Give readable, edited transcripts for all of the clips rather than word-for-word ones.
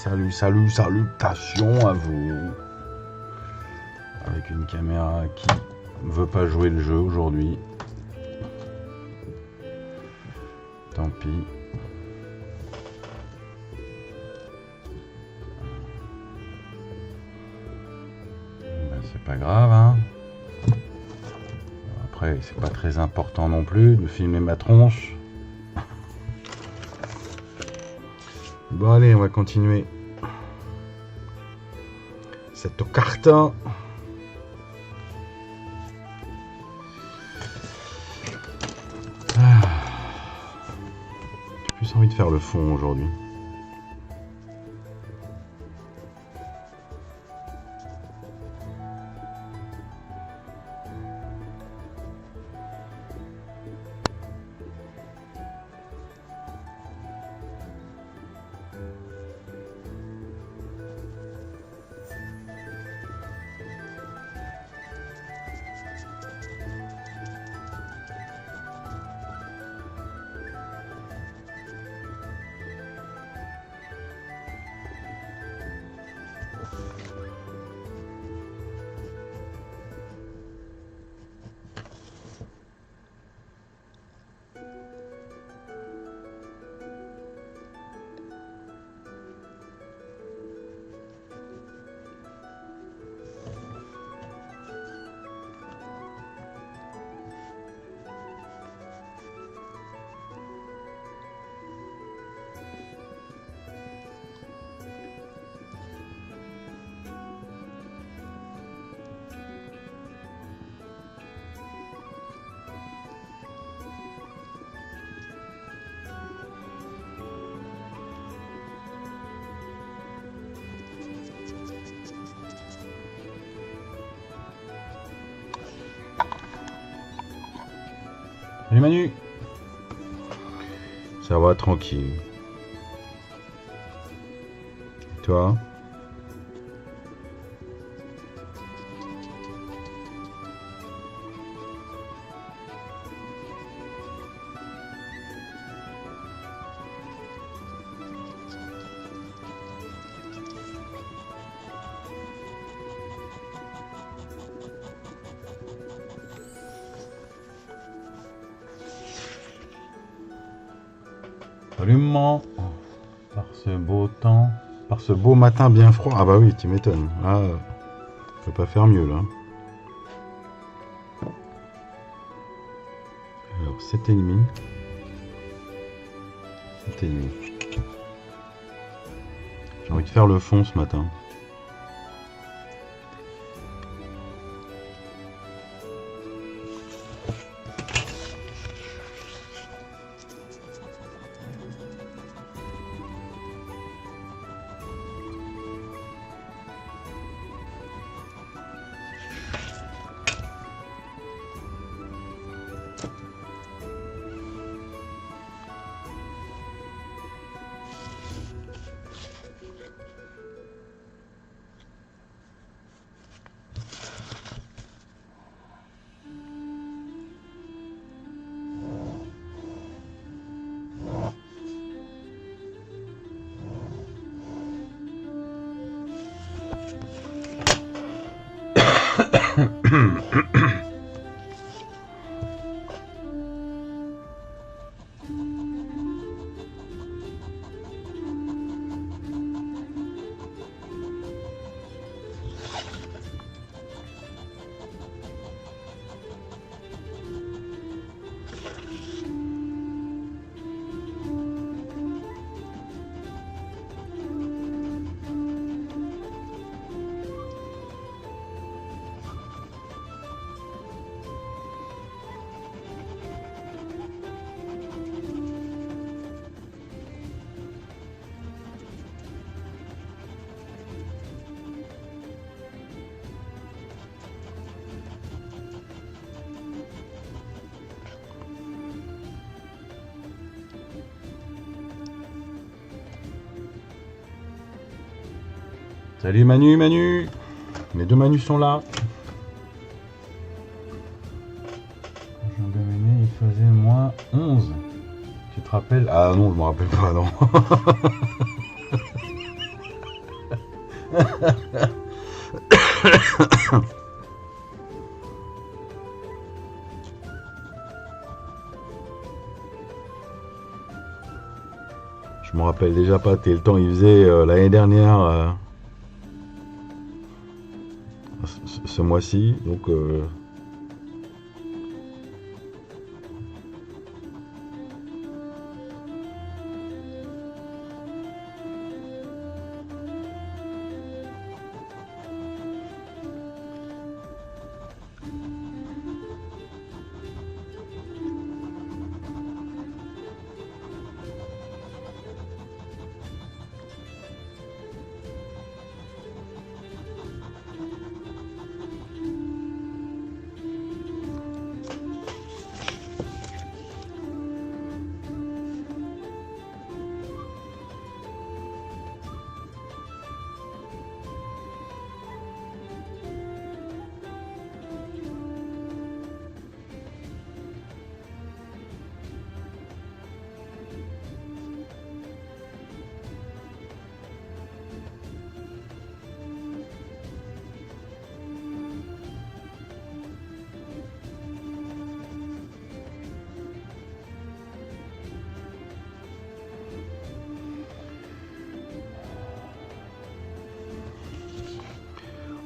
salutations à vous. Avec une caméra qui ne veut pas jouer le jeu aujourd'hui. Tant pis. Ben, c'est pas grave, hein. Après, c'est pas très important non plus de filmer ma tronche. Bon allez, on va continuer cette carte. J'ai plus envie de faire le fond aujourd'hui. Salut Manu. Ça va tranquille. Et toi? Salut maman. Par ce beau temps, par ce beau matin bien froid. Ah bah oui, tu m'étonnes. Ah, je peux pas faire mieux là. Alors 7h30. 7h30. J'ai envie de faire le fond ce matin. Salut Manu, Manu. Mes deux Manus sont là. Jean Gaminet, il faisait moins 11. Tu te rappelles? Ah non, je me rappelle pas, non. Je me rappelle déjà pas le temps il faisait l'année dernière, ce mois-ci, donc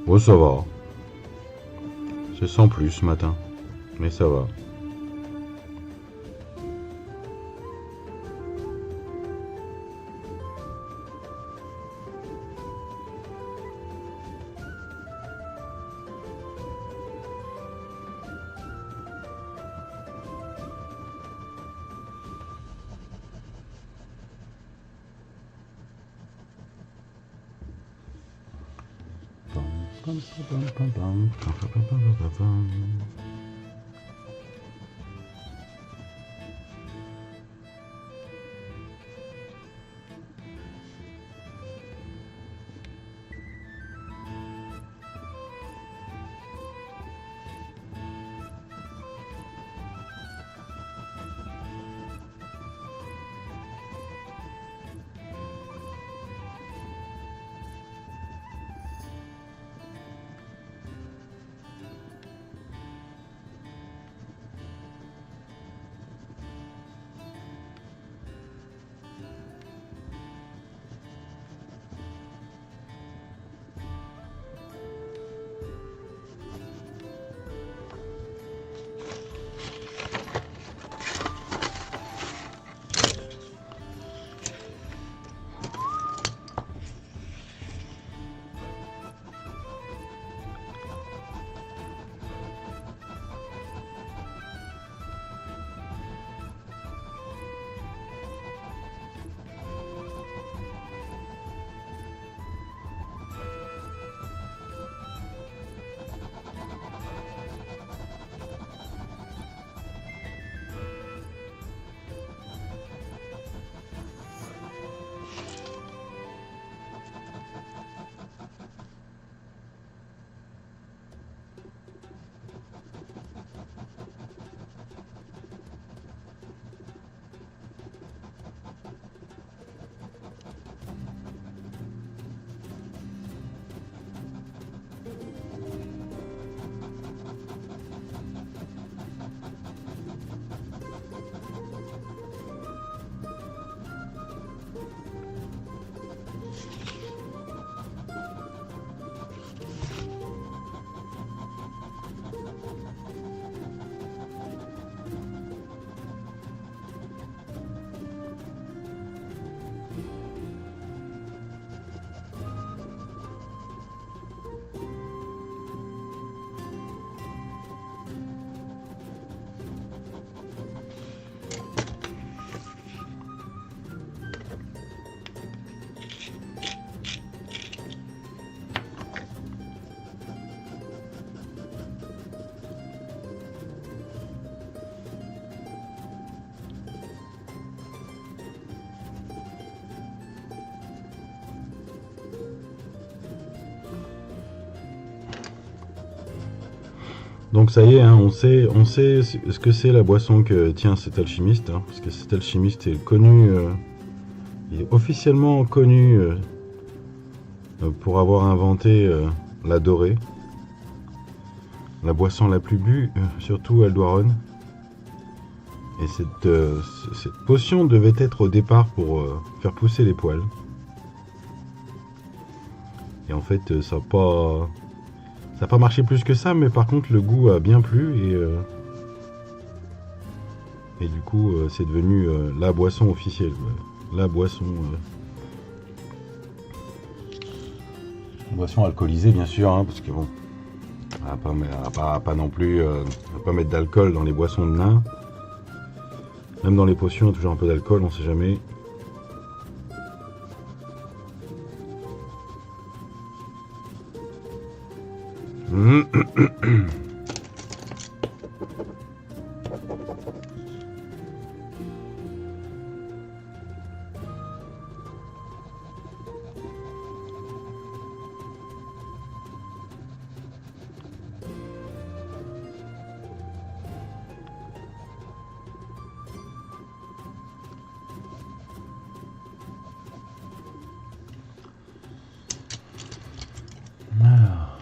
oh, ça va. C'est sans plus ce matin, mais ça va. Donc ça y est, hein, on sait ce que c'est la boisson que tient cet alchimiste, hein, parce que cet alchimiste est connu, il est officiellement connu pour avoir inventé la dorée, la boisson la plus bue, surtout Aldwarone. Et cette potion devait être au départ pour faire pousser les poils. Et en fait, ça n'a pas marché plus que ça, mais par contre, le goût a bien plu. Et du coup, c'est devenu la boisson officielle. La boisson alcoolisée, bien sûr, hein, parce que bon, on va pas non plus on va pas mettre d'alcool dans les boissons de nains. Même dans les potions, il y a toujours un peu d'alcool, on sait jamais. Alors,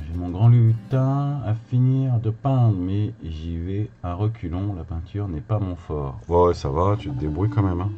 j'ai mon grand lutin à finir de peindre, mais j'y vais à reculons. La peinture n'est pas mon fort. Ouais, ça va, tu te débrouilles quand même, hein.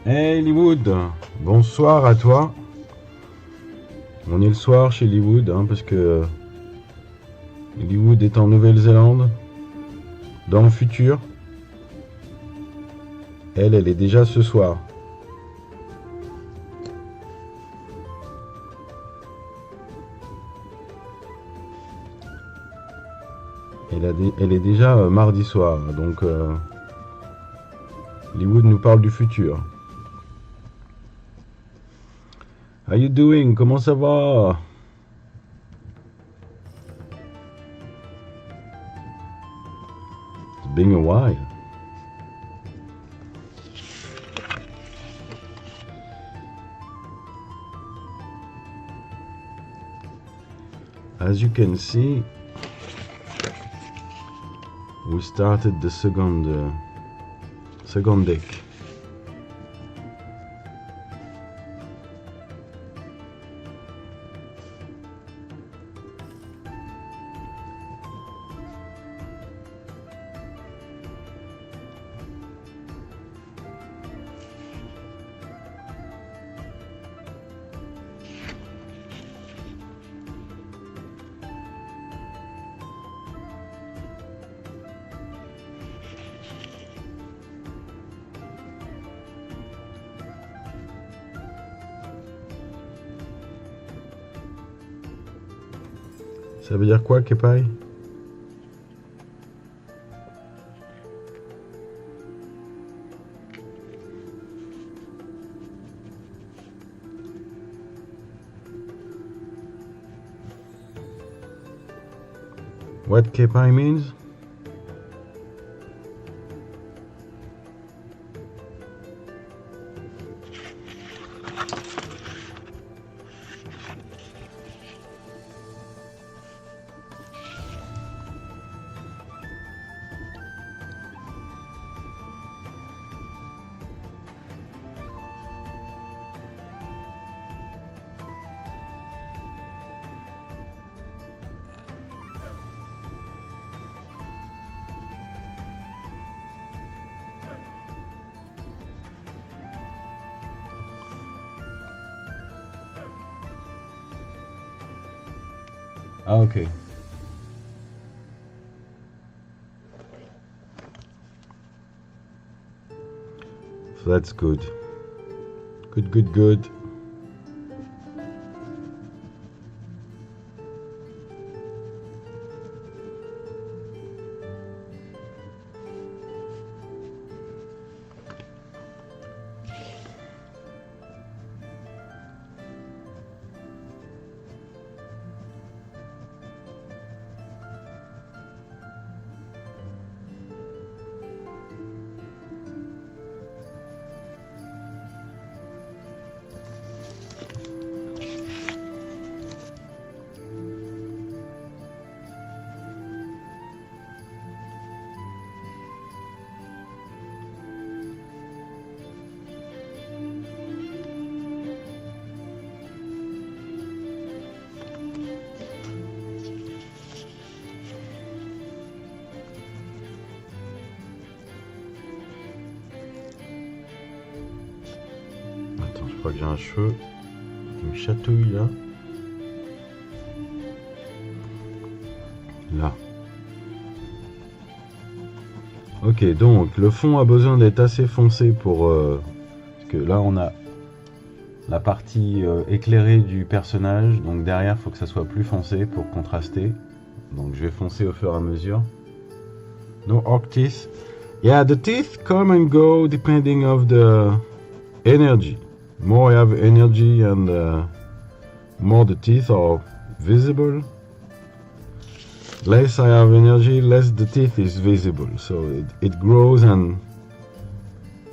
Hey Hollywood, bonsoir à toi. On est le soir chez Hollywood, hein, parce que Hollywood est en Nouvelle-Zélande, dans le futur. Elle est déjà ce soir. Elle est déjà mardi soir, donc Hollywood nous parle du futur. How you doing? Comment ça va? It's been a while. as you can see, we started the second deck. Ça veut dire quoi, Kepai? What Kepai means? Ah, okay. So that's good. Good. Attends, je crois que j'ai un cheveu qui me chatouille là. Là. Ok, donc le fond a besoin d'être assez foncé pour... parce que là on a la partie éclairée du personnage, donc derrière il faut que ça soit plus foncé pour contraster. Donc je vais foncer au fur et à mesure. No orc teeth. Yeah, the teeth come and go depending of the energy. More I have energy and more the teeth are visible. Less I have energy, less the teeth is visible. So it grows and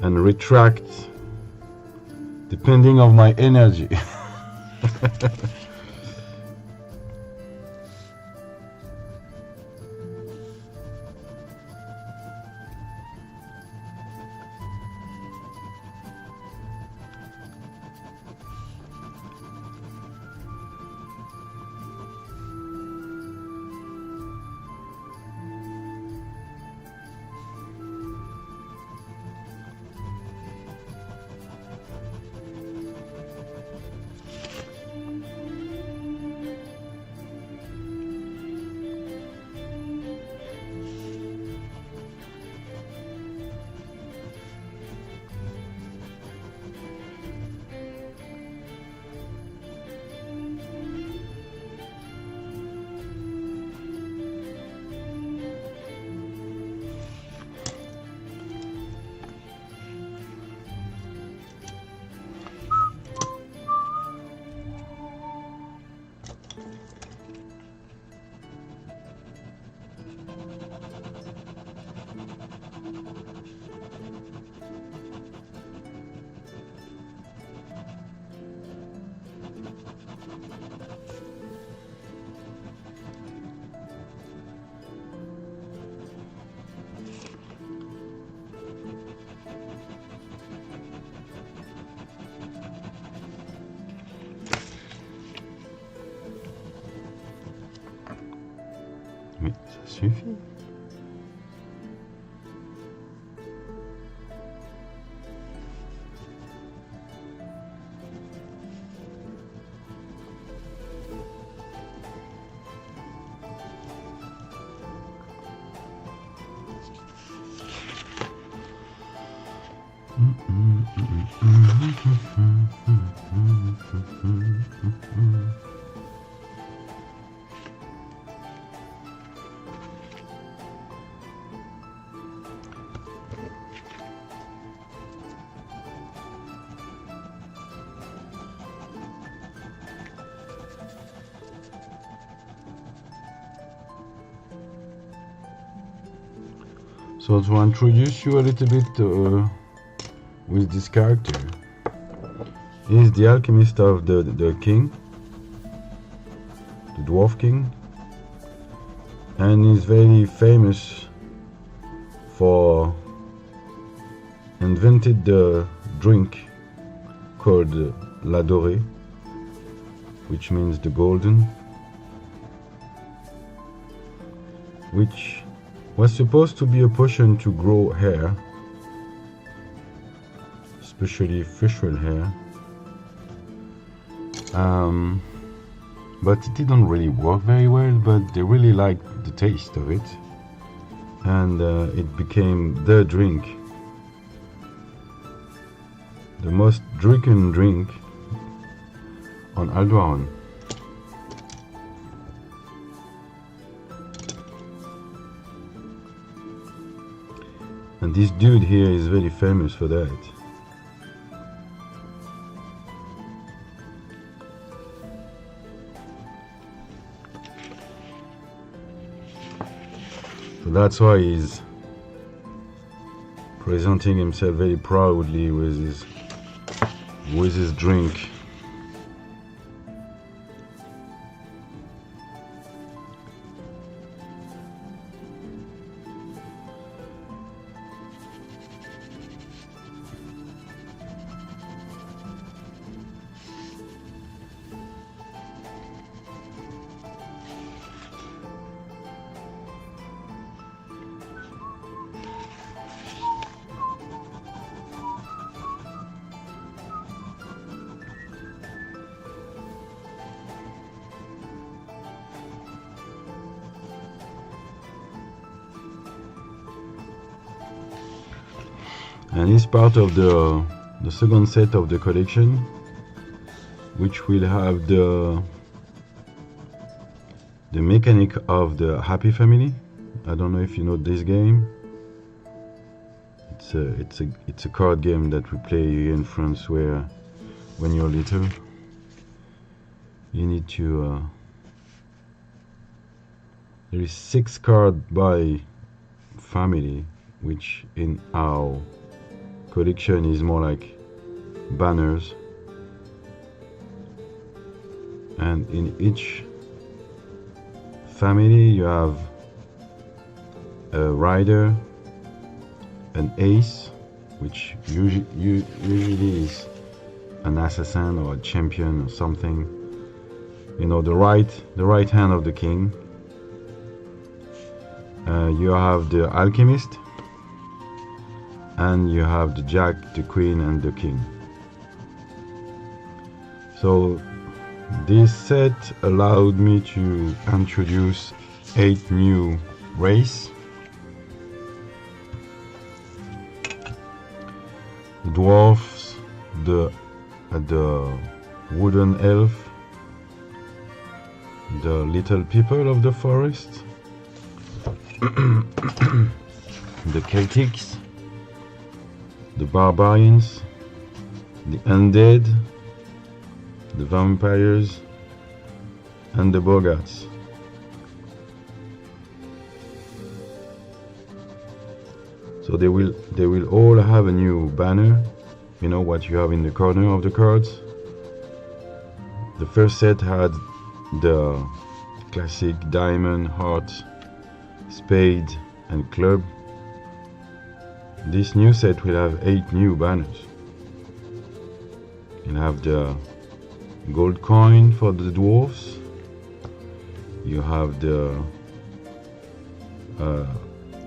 retracts depending on my energy. Suffit. So to introduce you a little bit with this character, he's the alchemist of the king, the dwarf king, and he's very famous for invented the drink called la dorée, which means the golden, which was supposed to be a potion to grow hair, especially facial hair, but it didn't really work very well, but they really liked the taste of it, and it became the drink, the most drinking drink on Aldwarone. And this dude here is very famous for that. So that's why he's presenting himself very proudly with his drink. And it's part of the second set of the collection, which will have the mechanic of the Happy Family. I don't know if you know this game. It's a card game that we play here in France, where when you're little you need to there is 6 cards by family, which in our collection is more like banners, and in each family you have a rider, an ace, which usually is an assassin or a champion or something, you know, the right hand of the king. You have the alchemist, and you have the jack, the queen, and the king. So this set allowed me to introduce 8 new races: the dwarfs, the wooden elf, the little people of the forest, the Celtics, the barbarians, the undead, the vampires, and the boggarts. So they will all have a new banner, you know, what you have in the corner of the cards. The first set had the classic diamond, heart, spade, and club. This new set will have 8 new banners. You'll have the gold coin for the dwarfs. You have the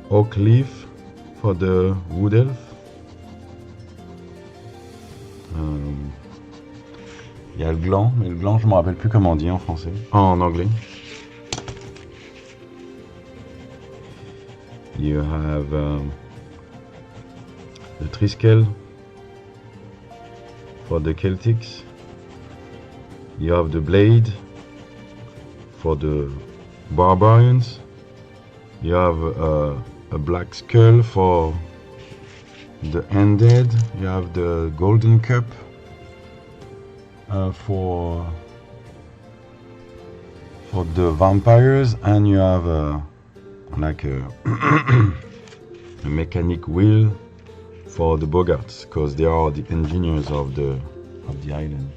oak leaf for the wood elf. Il y a le gland, mais le gland je me rappelle plus comment on dit en français. En anglais. You have the triskel for the Celtics. You have the blade for the barbarians. You have a black skull for the undead. You have the golden cup for the vampires, and you have like a mechanic wheel for the Bogarts, because they are the engineers of the island.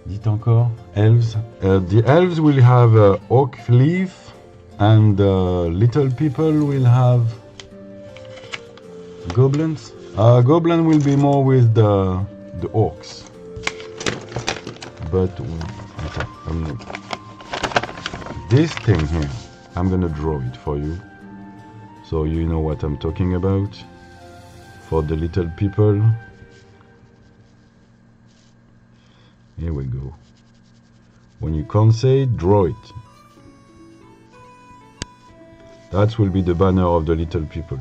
Dites encore, elves. The elves will have oak leaf, and little people will have goblins. Goblin will be more with the orcs. But okay, this thing here, I'm gonna draw it for you, so you know what I'm talking about. For the little people. Here we go. When you can't say it, draw it. That will be the banner of the little people.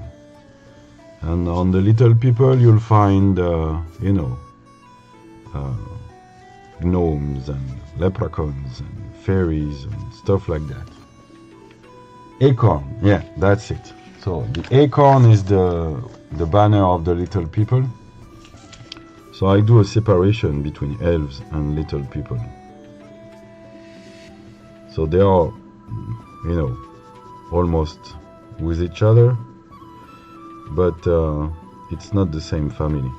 And on the little people you'll find, gnomes and leprechauns and fairies and stuff like that. Acorn, yeah, that's it. So the acorn is the banner of the little people. So I do a separation between elves and little people. So they are, almost with each other, but it's not the same family.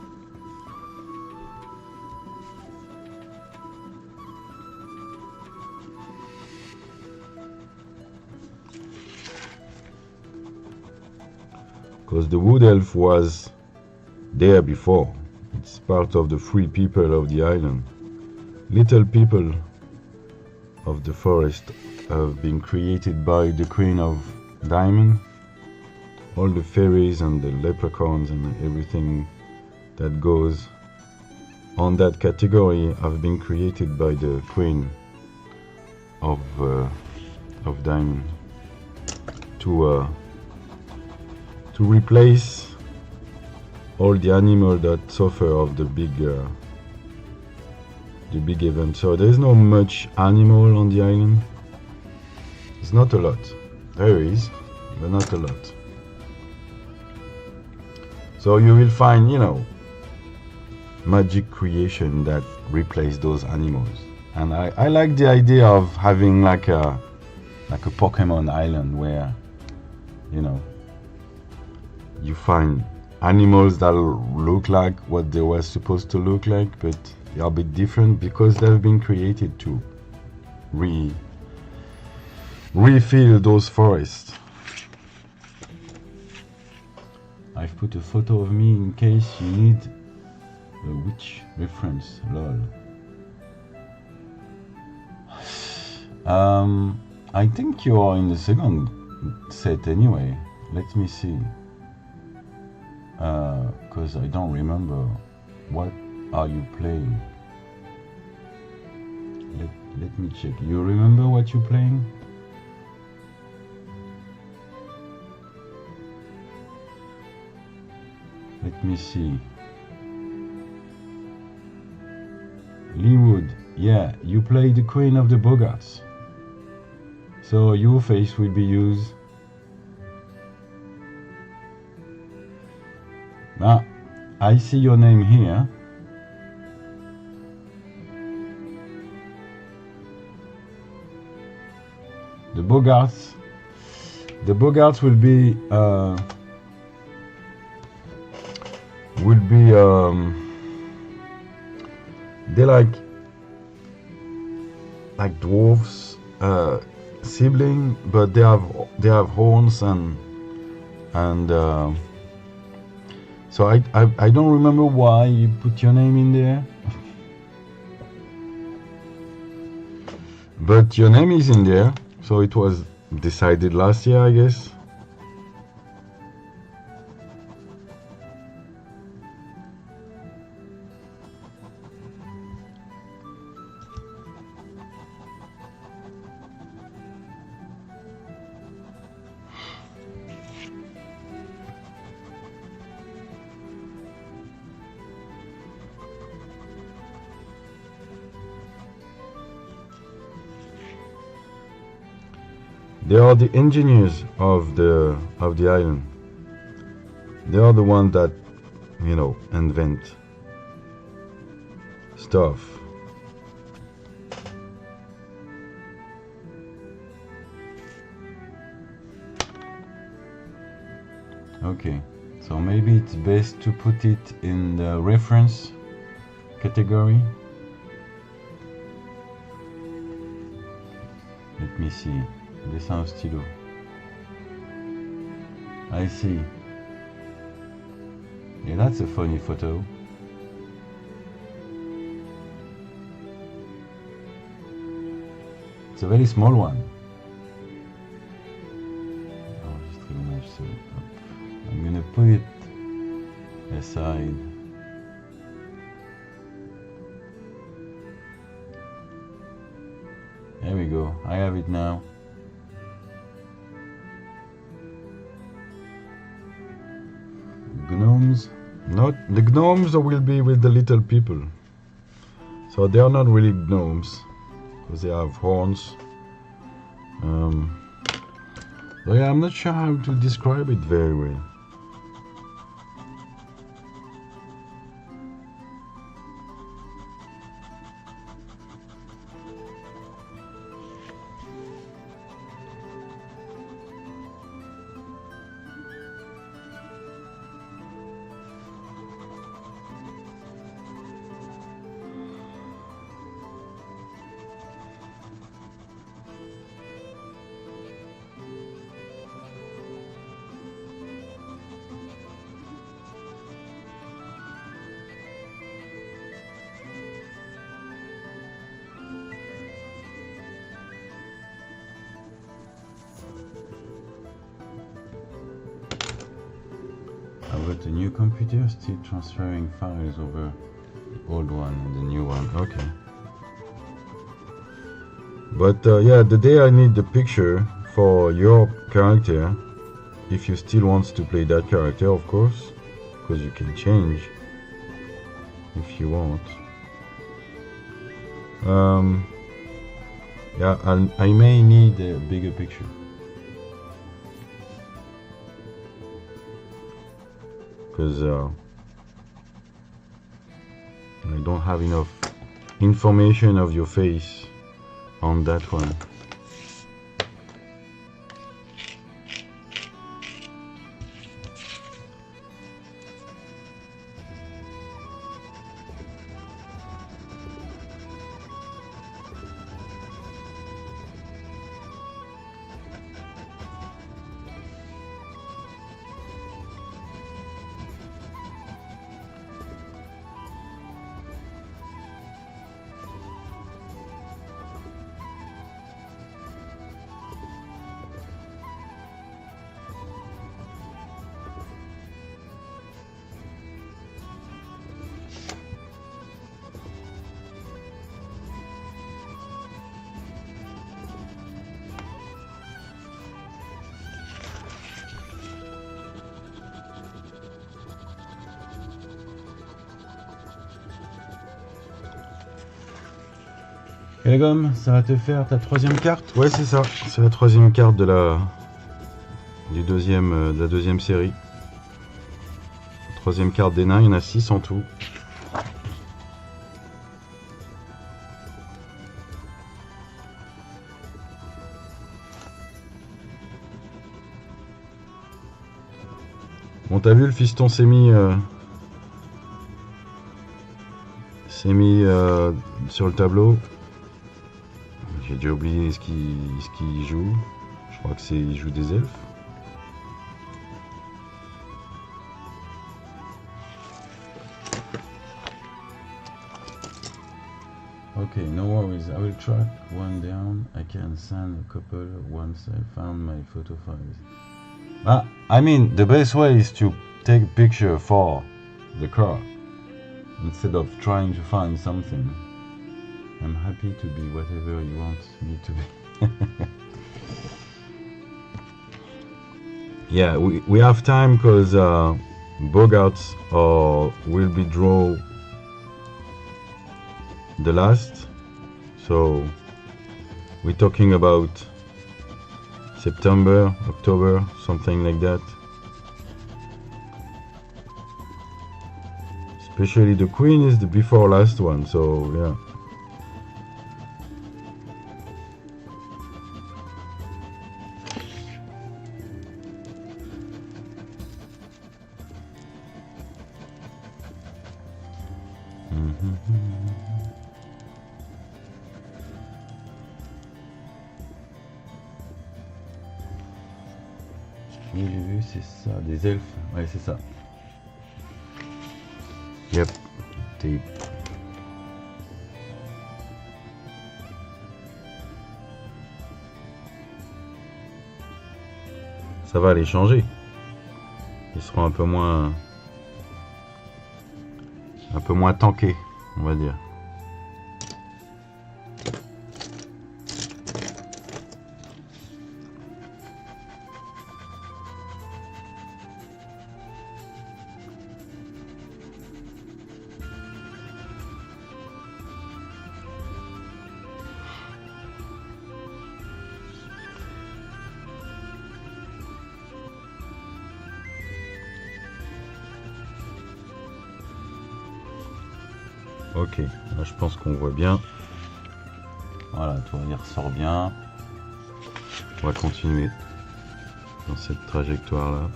Because the wood elf was there before. It's part of the free people of the island. Little people of the forest have been created by the Queen of Diamond. All the fairies and the leprechauns and everything that goes on that category have been created by the Queen of Diamond to replace all the animals that suffer of the big event. So there's not much animal on the island. It's not a lot. There is, but not a lot. So you will find, magic creation that replace those animals. And I like the idea of having like a Pokemon island where, you find animals that look like what they were supposed to look like, but they are a bit different because they've been created to refill those forests. I've put a photo of me in case you need a witch reference. Lol. I think you are in the second set anyway. Let me see. Because I don't remember. What are you playing? Let me check. You remember what you're playing? Let me see. Leewood, yeah, you play the Queen of the Bogarts. So your face will be used. Ah, I see your name here. The Bogarts will be they're like dwarves, sibling, but they have horns and so I don't remember why you put your name in there, but your name is in there, so it was decided last year, I guess. They are the engineers of the island. They are the ones that, you know, invent stuff. Okay, so maybe it's best to put it in the reference category. Let me see. Dessin au stylo. I see. Yeah, that's a funny photo. It's a very small one. So I'm gonna put it aside. There we go. I have it now. Gnomes. Not the gnomes will be with the little people. So they are not really gnomes because they have horns. So yeah, I'm not sure how to describe it very well. I've got a new computer, still transferring files over the old one and the new one. Okay. But yeah, the day I need the picture for your character, if you still want to play that character, of course, because you can change if you want. Yeah, I may need a bigger picture. Because I don't have enough information of your face on that one. Et les gommes, ça va te faire ta troisième carte? Ouais, c'est ça. C'est la troisième carte de la deuxième série. Troisième carte des nains, il y en a 6 en tout. Bon, t'as vu, le fiston s'est mis sur le tableau. J'ai déjà oublié ce qu'il joue. Je crois que il joue des elfes. Okay, no worries. I will track one down. I can send a couple once I found my photo files. I mean, the best way is to take a picture for the car instead of trying to find something. I'm happy to be whatever you want me to be. Yeah, we have time because Bogarts will be draw the last, so we're talking about September, October, something like that. Especially the Queen is the before last one, so yeah. Oui, j'ai vu, c'est ça, des elfes. Ouais, c'est ça. Yep, tape. Ça va les changer. Ils seront un peu moins tankés, on va dire. Ok, là je pense qu'on voit bien. Voilà, toi il ressort bien. On va continuer dans cette trajectoire là.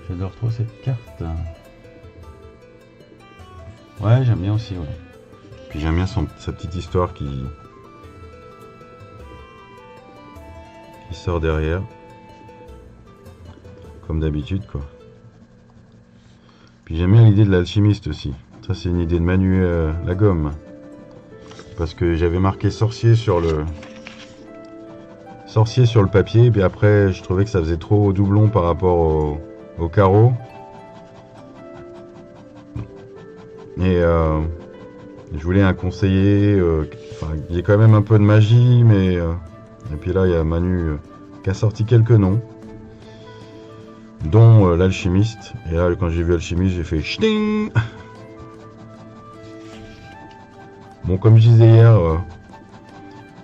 J'adore trop cette carte. Ouais, j'aime bien aussi, ouais. Puis j'aime bien sa petite histoire qui sort derrière. Comme d'habitude, quoi. Puis j'aime bien l'idée de l'alchimiste aussi. Ça, c'est une idée de Manu Lagom. Parce que j'avais marqué sorcier sur le papier, puis après je trouvais que ça faisait trop doublon par rapport au carreau. Et je voulais un conseiller, il y a quand même un peu de magie, mais et puis là il y a Manu qui a sorti quelques noms, dont l'alchimiste. Et là quand j'ai vu alchimiste, j'ai fait ch'ting. Bon, comme je disais hier,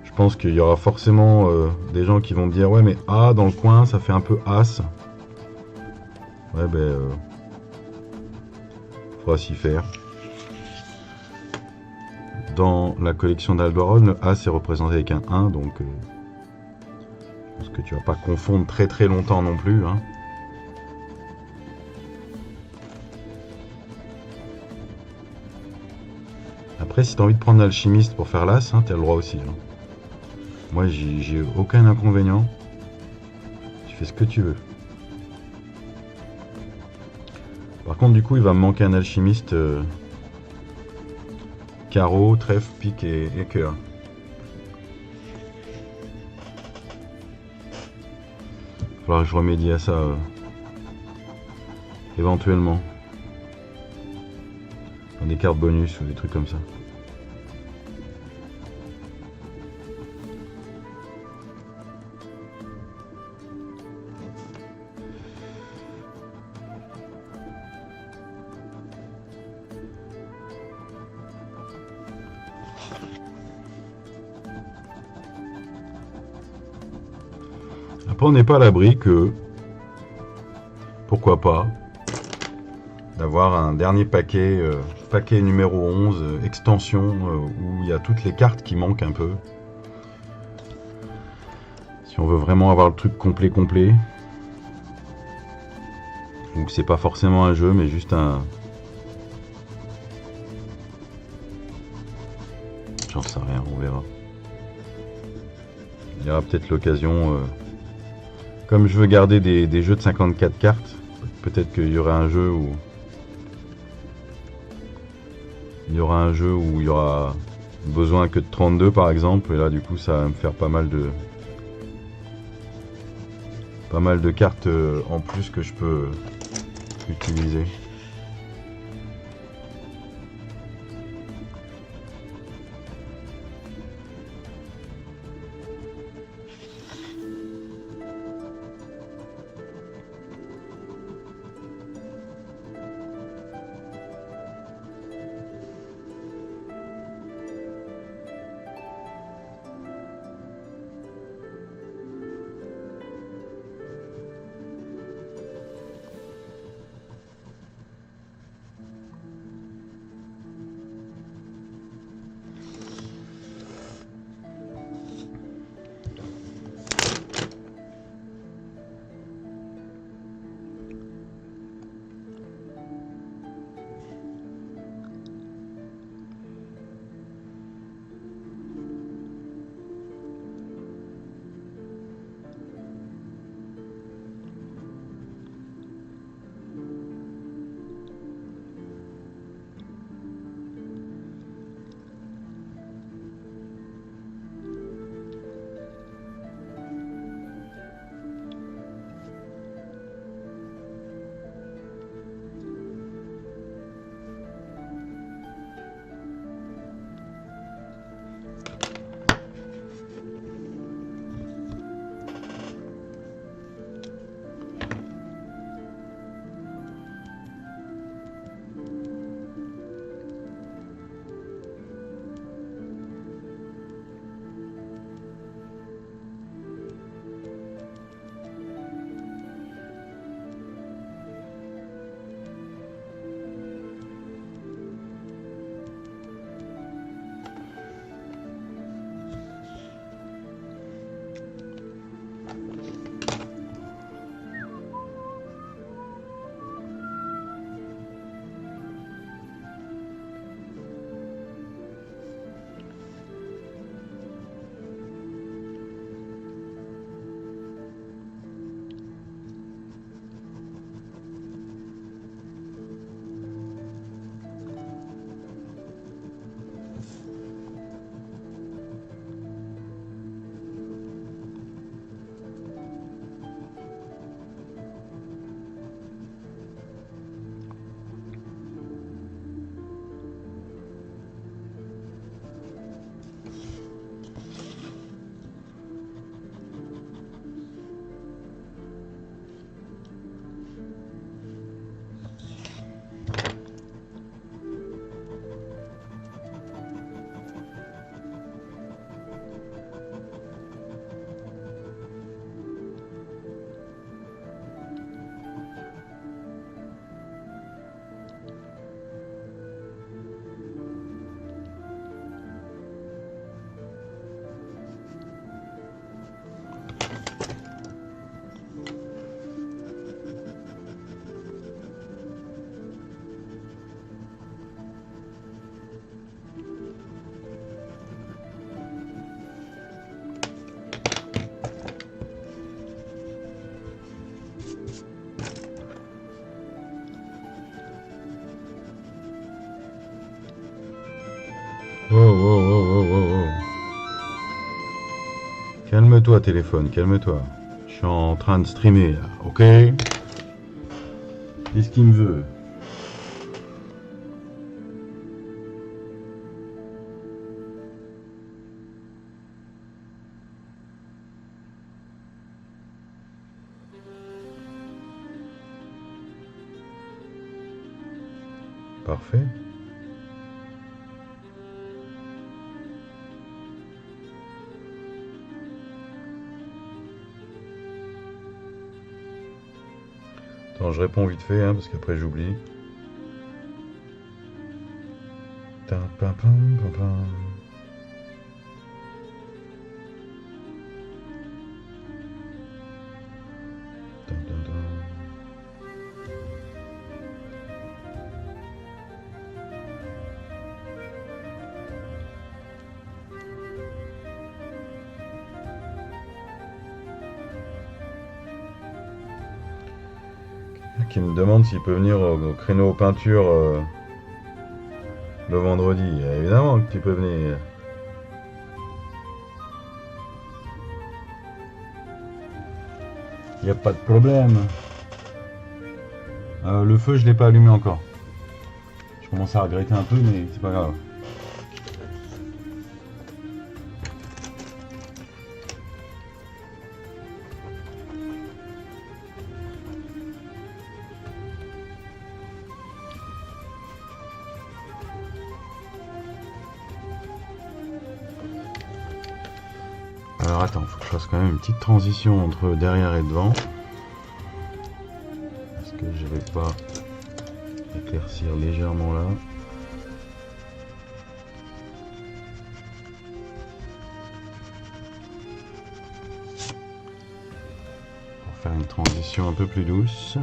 je pense qu'il y aura forcément des gens qui vont me dire ouais, mais A dans le coin ça fait un peu As. Ouais, ben faudra s'y faire. Dans la collection d'Aldwarone, le A c'est représenté avec un 1, donc je pense que tu vas pas confondre très très longtemps non plus, hein. Après, si t'as envie de prendre l'alchimiste pour faire l'as, hein, t'as le droit aussi. Hein. Moi, j'ai aucun inconvénient. Tu fais ce que tu veux. Par contre, du coup, il va me manquer un alchimiste carreau, trèfle, pique et cœur. Il va falloir que je remédie à ça éventuellement. Dans des cartes bonus ou des trucs comme ça. Après, on n'est pas à l'abri que, pourquoi pas, d'avoir un dernier paquet, paquet numéro 11, extension, où il y a toutes les cartes qui manquent un peu. Si on veut vraiment avoir le truc complet. Ou que c'est pas forcément un jeu, mais juste un... J'en sais rien, on verra. Il y aura peut-être l'occasion... Comme je veux garder des jeux de 54 cartes, peut-être qu'il y aura un jeu où... Il y aura un jeu où il y aura besoin que de 32 par exemple, et là du coup ça va me faire pas mal de cartes en plus que je peux utiliser. Oh, oh, oh, oh, oh, oh. Calme-toi, téléphone, calme-toi. Je suis en train de streamer, là, ok? Qu'est-ce qu'il me veut? Parfait. Attends, je réponds vite fait, hein, parce qu'après j'oublie. Qui me demande s'il peut venir au créneau peinture le vendredi. Évidemment que tu peux venir. Il n'y a pas de problème. Le feu, je l'ai pas allumé encore. Je commence à regretter un peu, mais c'est pas grave. Alors attends, faut que je fasse quand même une petite transition entre derrière et devant. Parce que je vais pas éclaircir légèrement là. Pour faire une transition un peu plus douce.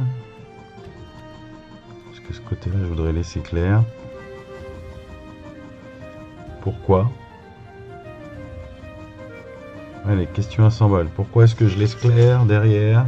Parce que ce côté-là, je voudrais laisser clair. Pourquoi ? Allez, question à 100 balles. Pourquoi est-ce que je laisse clair derrière ?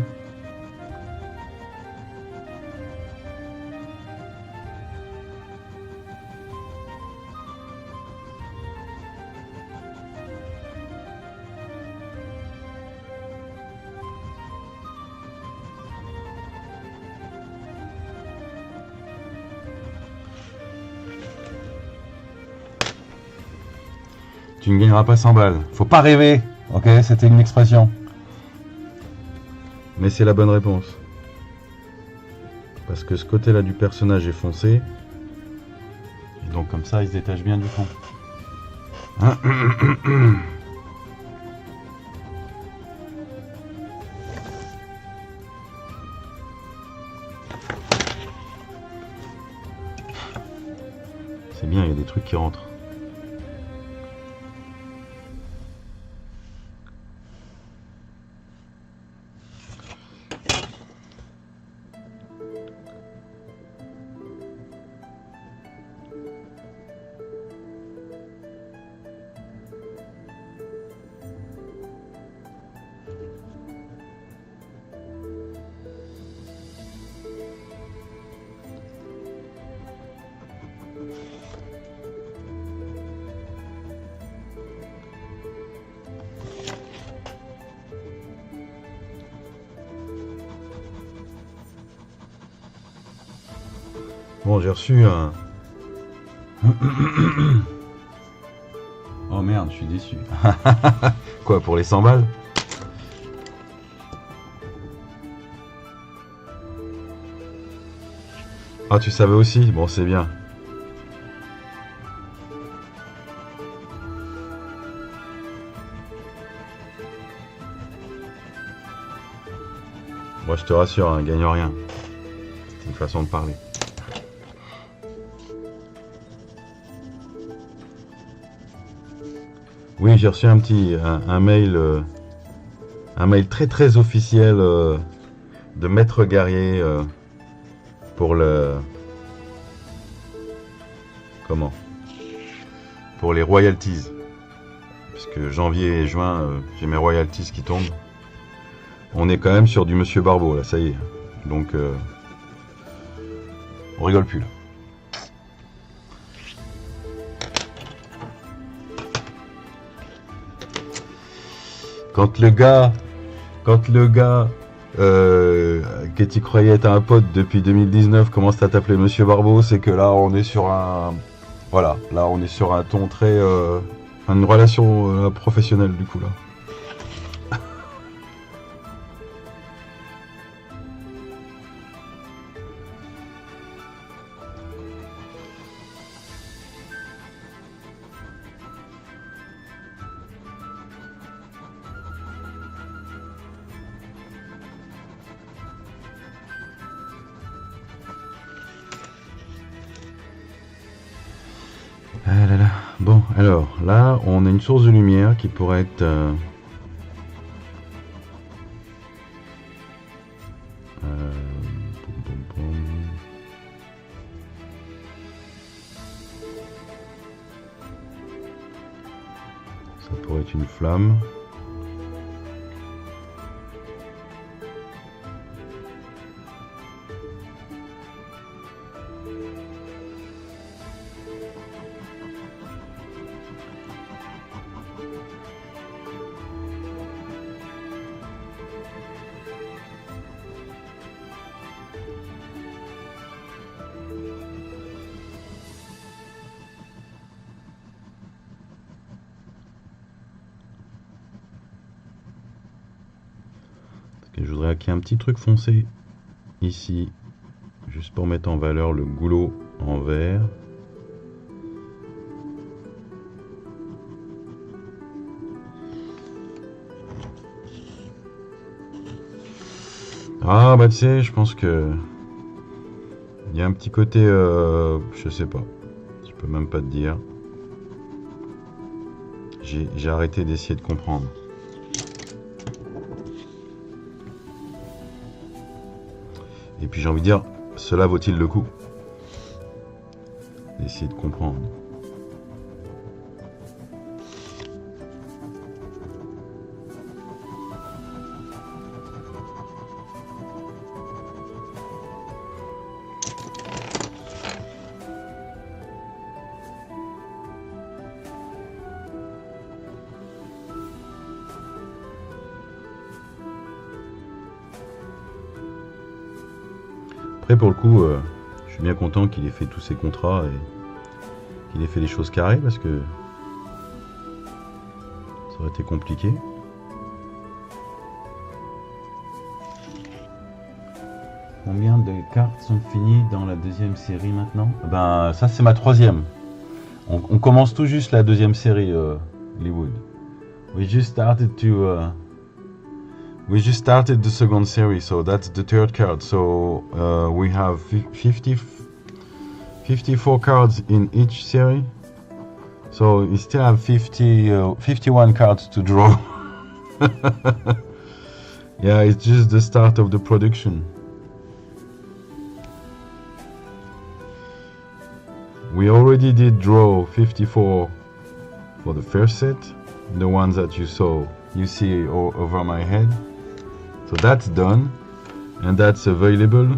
Tu ne gagneras pas 100 balles. Faut pas rêver. Ok, c'était une expression. Mais c'est la bonne réponse. Parce que ce côté-là du personnage est foncé. Et donc comme ça, il se détache bien du fond. C'est bien, il y a des trucs qui rentrent. Bon, j'ai reçu un... Oh merde, je suis déçu. Quoi, pour les 100 balles? Ah, tu savais aussi? Bon, c'est bien. Moi, je te rassure, hein, gagne rien. C'est une façon de parler. Oui, j'ai reçu un mail très très officiel de Maître Guerrier pour le... Comment? Pour les royalties. Puisque janvier et juin, j'ai mes royalties qui tombent. On est quand même sur du Monsieur Barbeau, là, ça y est. Donc, on rigole plus, là. Quand le gars que tu croyais être un pote depuis 2019 commence à t'appeler Monsieur Barbeau, c'est que là on est sur un, voilà, là on est sur un ton très, une relation professionnelle du coup là. Ah là là. Bon, alors là, on a une source de lumière qui pourrait être poum, poum, poum. Ça pourrait être une flamme. Et je voudrais qu'il y ait un petit truc foncé ici, juste pour mettre en valeur le goulot en vert. Ah bah tu sais, je pense que il y a un petit côté, je sais pas, je peux même pas te dire. J'ai arrêté d'essayer de comprendre. Et puis j'ai envie de dire, cela vaut-il le coup d'essayer de comprendre? Après pour le coup, je suis bien content qu'il ait fait tous ses contrats et qu'il ait fait les choses carrées parce que ça aurait été compliqué. Combien de cartes sont finies dans la deuxième série maintenant? Ben ça c'est ma troisième. On commence tout juste la deuxième série, Hollywood. We just started the second series, so that's the third card. So we have 54 cards in each series. So you still have 51 cards to draw. Yeah, it's just the start of the production. We already did draw 54 for the first set, the ones that you see over my head. So that's done, and that's available.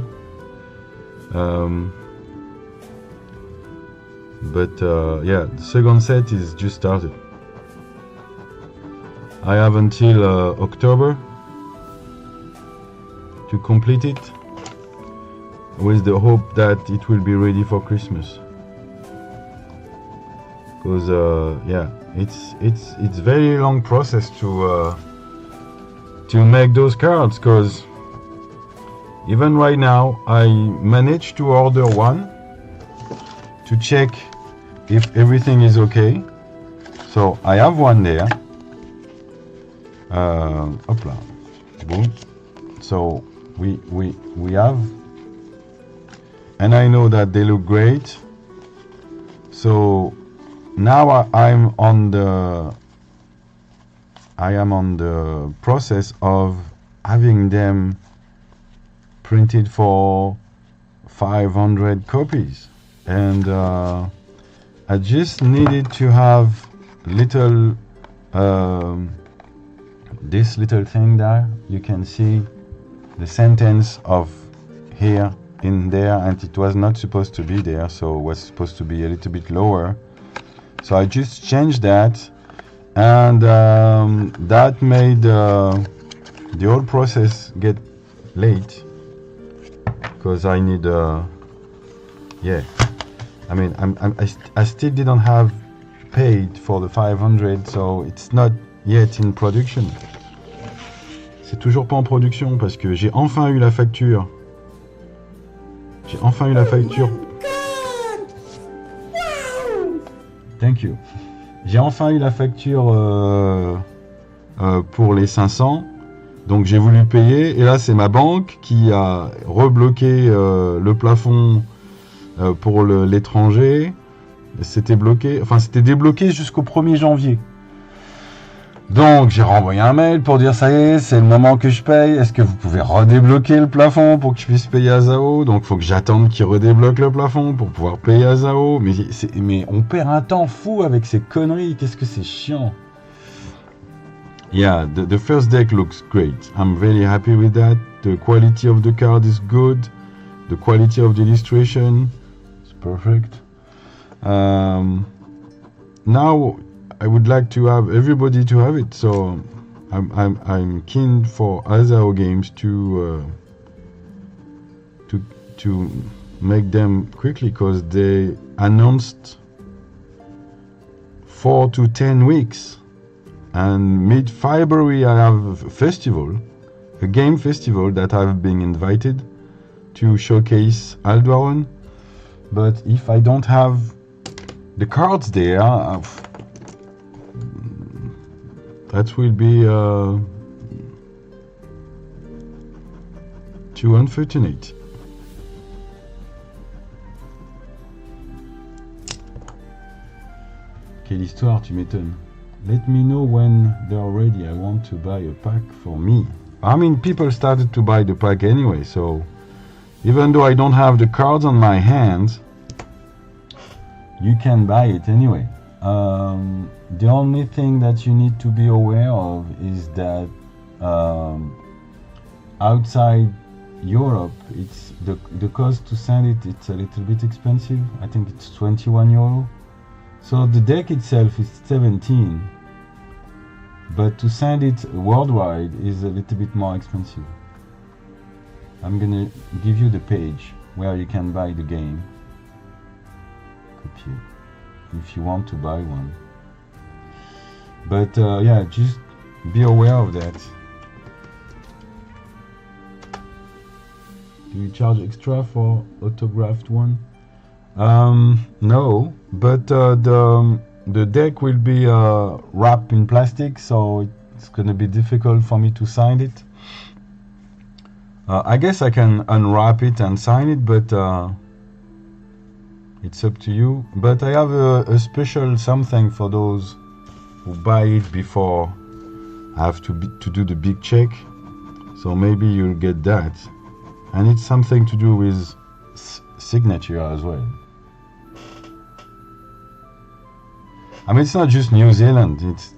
Yeah, the second set is just started. I have until October to complete it, with the hope that it will be ready for Christmas. Because yeah, it's very long process to make those cards. Because even right now, I managed to order one to check if everything is okay. So I have one there. Hopla, boom. So we have, and I know that they look great. So now I am on the process of having them printed for 500 copies, and I just needed to have little this little thing there. You can see the sentence of here in there, and it was not supposed to be there, so it was supposed to be a little bit lower. So I just changed that, and that made the whole process get late because I need yeah, I mean I still didn't have paid for the 500, so it's not yet in production. C'est toujours pas en production parce que j'ai enfin eu la facture. J'ai enfin eu la facture. Thank you. J'ai enfin eu la facture pour les 500. Donc j'ai voulu payer. Et là, c'est ma banque qui a rebloqué le plafond pour l'étranger. C'était bloqué. Enfin, c'était débloqué jusqu'au 1er janvier. Donc j'ai renvoyé un mail pour dire ça y est, c'est le moment que je paye. Est-ce que vous pouvez redébloquer le plafond pour que je puisse payer à Zao? Donc il faut que j'attende qu'il redébloque le plafond pour pouvoir payer à Zao. Mais on perd un temps fou avec ces conneries. Qu'est-ce que c'est chiant. Yeah, the first deck looks great. I'm very happy with that. The quality of the card is good. The quality of the illustration is perfect. Now I would like to have everybody to have it, so I'm keen for Azao games to make them quickly because they announced 4 to 10 weeks, and mid-February I have a game festival that I've been invited to showcase Aldwarone, but if I don't have the cards there, that will be too unfortunate. Quelle histoire, tu m'étonnes. Let me know when they're ready. I want to buy a pack for me. I mean, people started to buy the pack anyway, so even though I don't have the cards on my hands, you can buy it anyway. The only thing that you need to be aware of is that outside Europe, it's the cost to send it. It's a little bit expensive. I think it's 21 euro. So the deck itself is 17, but to send it worldwide is a little bit more expensive. I'm gonna give you the page where you can buy the game. Copy if you want to buy one. But yeah, just be aware of that. Do you charge extra for autographed one? No, but the deck will be wrapped in plastic, so it's gonna be difficult for me to sign it. I guess I can unwrap it and sign it, but it's up to you. But I have a special something for those who buy it before I have to do the big check, so maybe you'll get that. And it's something to do with signature as well. I mean, it's not just New Zealand, it's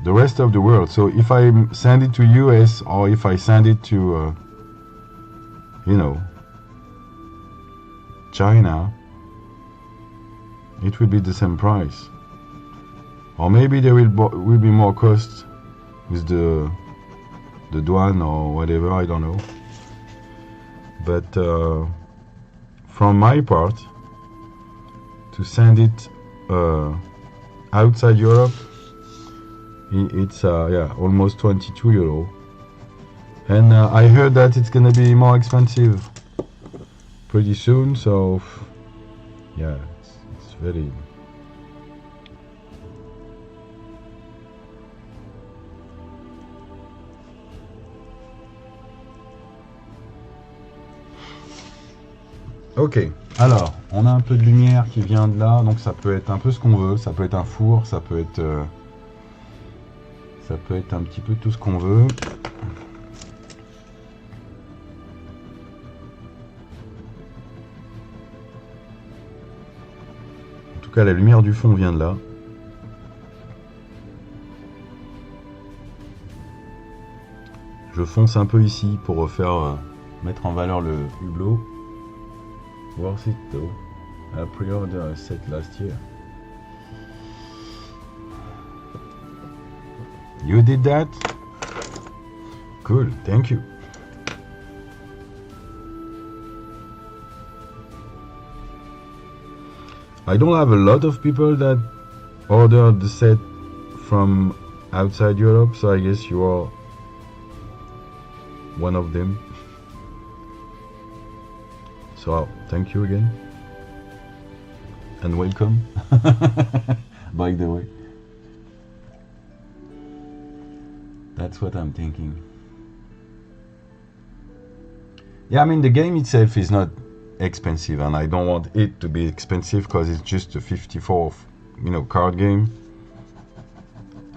the rest of the world. So if I send it to US or if I send it to you know, China, it will be the same price. Or maybe there will be more cost with the douane or whatever, I don't know. But from my part, to send it outside Europe, it's yeah, almost 22 euro. And I heard that it's gonna be more expensive pretty soon, so yeah, it's very... Ok, alors, on a un peu de lumière qui vient de là, donc ça peut être un peu ce qu'on veut, ça peut être un four, ça peut être un petit peu tout ce qu'on veut. En tout cas, la lumière du fond vient de là. Je fonce un peu ici pour refaire, mettre en valeur le hublot. Worth it though. I pre-ordered a set last year. You did that? Cool, thank you. I don't have a lot of people that ordered the set from outside Europe, so I guess you are one of them. So thank you again. And welcome, by the way. That's what I'm thinking. Yeah, I mean, the game itself is not expensive, and I don't want it to be expensive because it's just a 54, card game.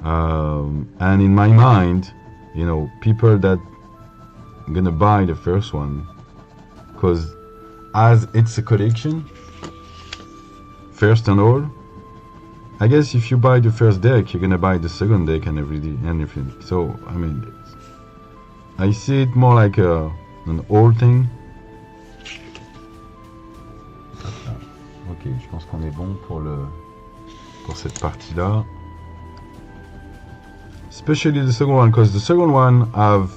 And in my mind, people that gonna buy the first one, because as it's a collection, first and all, I guess if you buy the first deck, you're gonna buy the second deck and everything. So I mean, I see it more like an old thing. Ok, je pense qu'on est bon pour cette partie-là. Especially the second one, because the second one have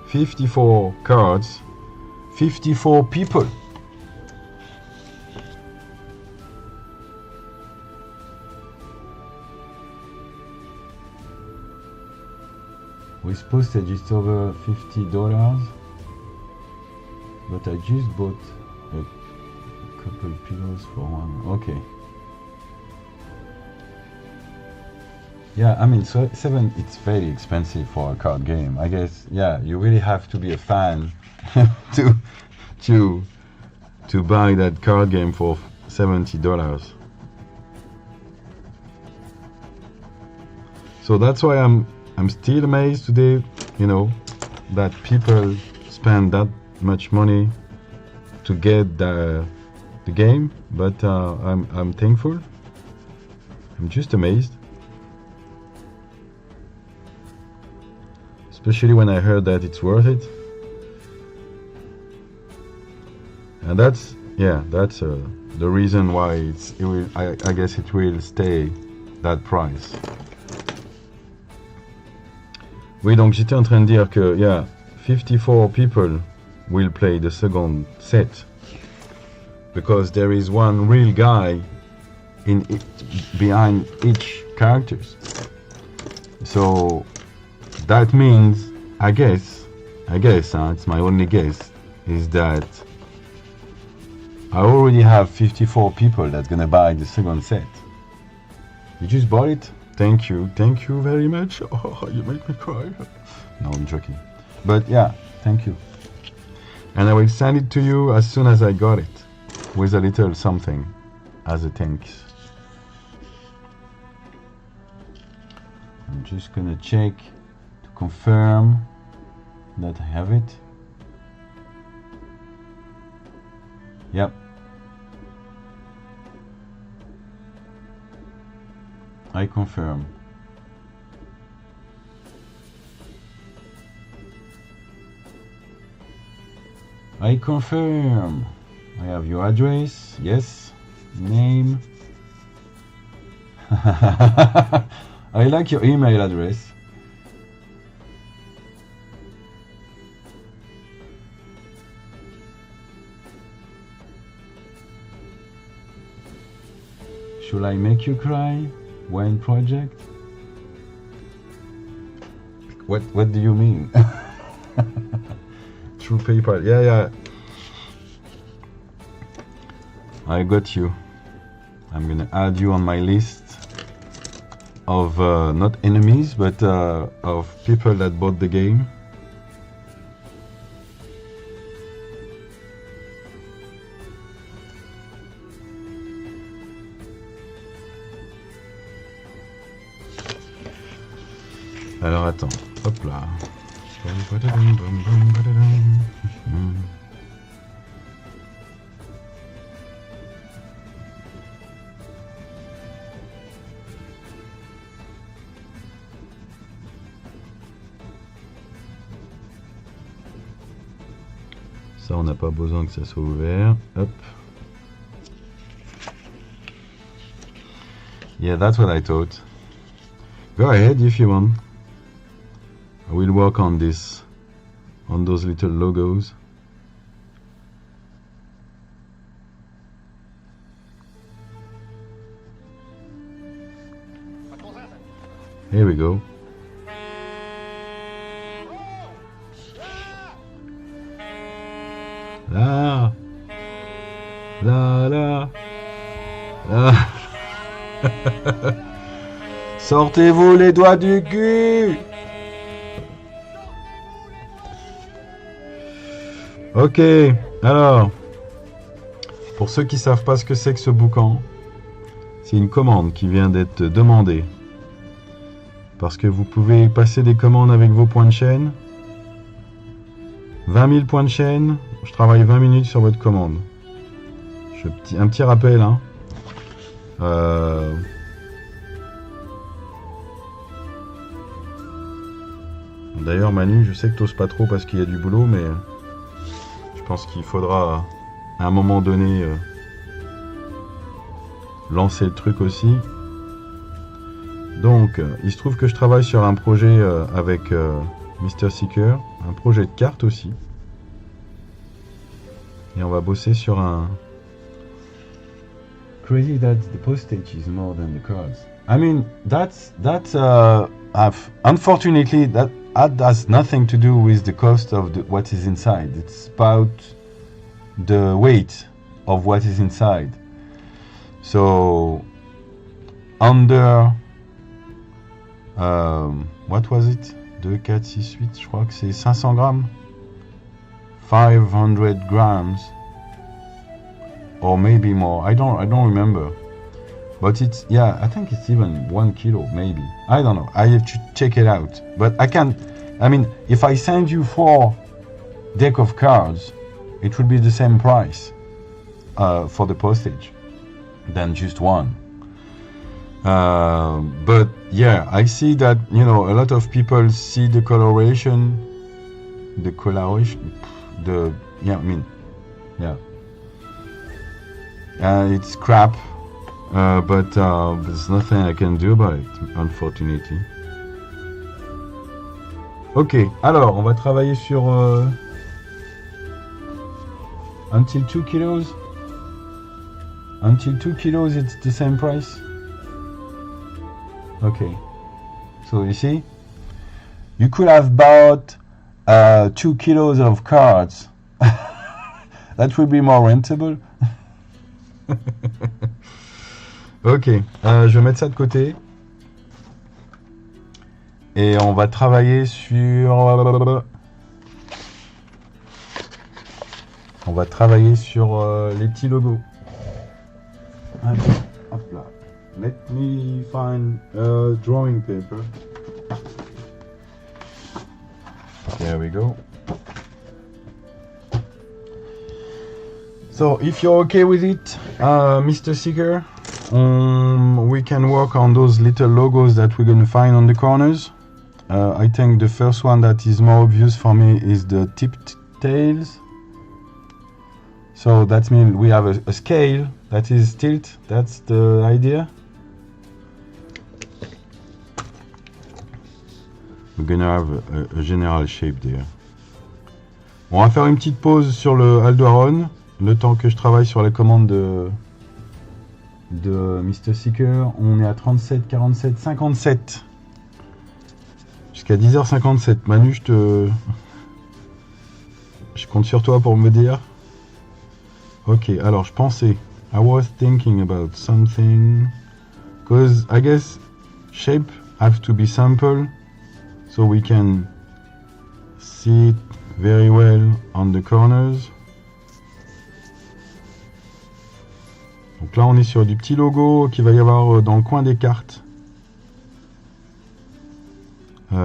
54 cards, 54 people. With postage it's over $50, but I just bought a couple pillows for one. Okay. Yeah, I mean, so it's very expensive for a card game. I guess, yeah, you really have to be a fan to buy that card game for $70. So that's why I'm still amazed today, that people spend that much money to get the game. But I'm thankful. I'm just amazed. Especially when I heard that it's worth it. And that's the reason why I guess it will stay that price. Oui, donc j'étais en train de dire que 54 people will play the second set because there is one real guy behind each characters. So that means, I guess, it's my only guess, is that I already have 54 people that's gonna buy the second set. You just bought it? Thank you very much. Oh, you make me cry. No, I'm joking. But yeah, thank you. And I will send it to you as soon as I got it, with a little something as a thanks. I'm just gonna check to confirm that I have it. Yep. I confirm. I confirm. I have your address. Yes. Name. I like your email address. Should I make you cry? When project? What do you mean? Through PayPal. Yeah. I got you. I'm gonna add you on my list of not enemies, but of people that bought the game. Alors attends, hop là. Ça, on n'a pas besoin que ça soit ouvert. Hop. Yeah, that's what I thought. Go ahead if you want. I will work on this, on those little logos. Here we go. La la la la. Sortez-vous les doigts du cul. Ok, alors, pour ceux qui savent pas ce que c'est que ce boucan, c'est une commande qui vient d'être demandée. Parce que vous pouvez passer des commandes avec vos points de chaîne. 20 000 points de chaîne, je travaille 20 minutes sur votre commande. Un petit rappel, hein. D'ailleurs Manu, je sais que t'oses pas trop parce qu'il y a du boulot, mais je pense qu'il faudra à un moment donné lancer le truc aussi. Donc, il se trouve que je travaille sur un projet avec Mr. Seeker, un projet de carte aussi. Et on va bosser sur un... Crazy that the postage is more than the cards. I mean, that's unfortunately that has nothing to do with the cost of what is inside. It's about the weight of what is inside. So, under... what was it? 2, 4, 6, 8, je crois que c'est 500 grammes. 500 grams. Or maybe more. I don't remember. But it's, yeah, I think it's even 1 kilo, maybe. I don't know. I have to check it out. But I mean, if I send you 4 deck of cards, it would be the same price for the postage than just one. But yeah, I see that, you know, a lot of people see the coloration, yeah, I mean, yeah, it's crap, but there's nothing I can do about it, unfortunately. Ok, alors on va travailler sur until 2 kilos. Until 2 kilos, it's the same price. Okay, so you see, you could have bought 2 kilos of cards. That would be more rentable. Ok, je vais mettre ça de côté. Et on va travailler sur... On va travailler sur les petits logos. Allez, hop là. Let me find a drawing paper. There we go. So, if you're okay with it, Mr. Seeker, we can work on those little logos that we're going to find on the corners. I think the first one that is more obvious for me is the tipped tails. So that means we have a scale that is tilt. That's the idea. We're gonna have a general shape there. On va faire une petite pause sur le Aldwarone, le temps que je travaille sur les commandes de Mr. Seeker. On est à 37, 47, 57. Jusqu'à 10h57. Manu, je compte sur toi pour me dire. Ok, alors je pensais. I was thinking about something. Because I guess shape have to be simple. So we can see it very well on the corners. Donc là on est sur du petit logo qu'il va y avoir dans le coin des cartes. Des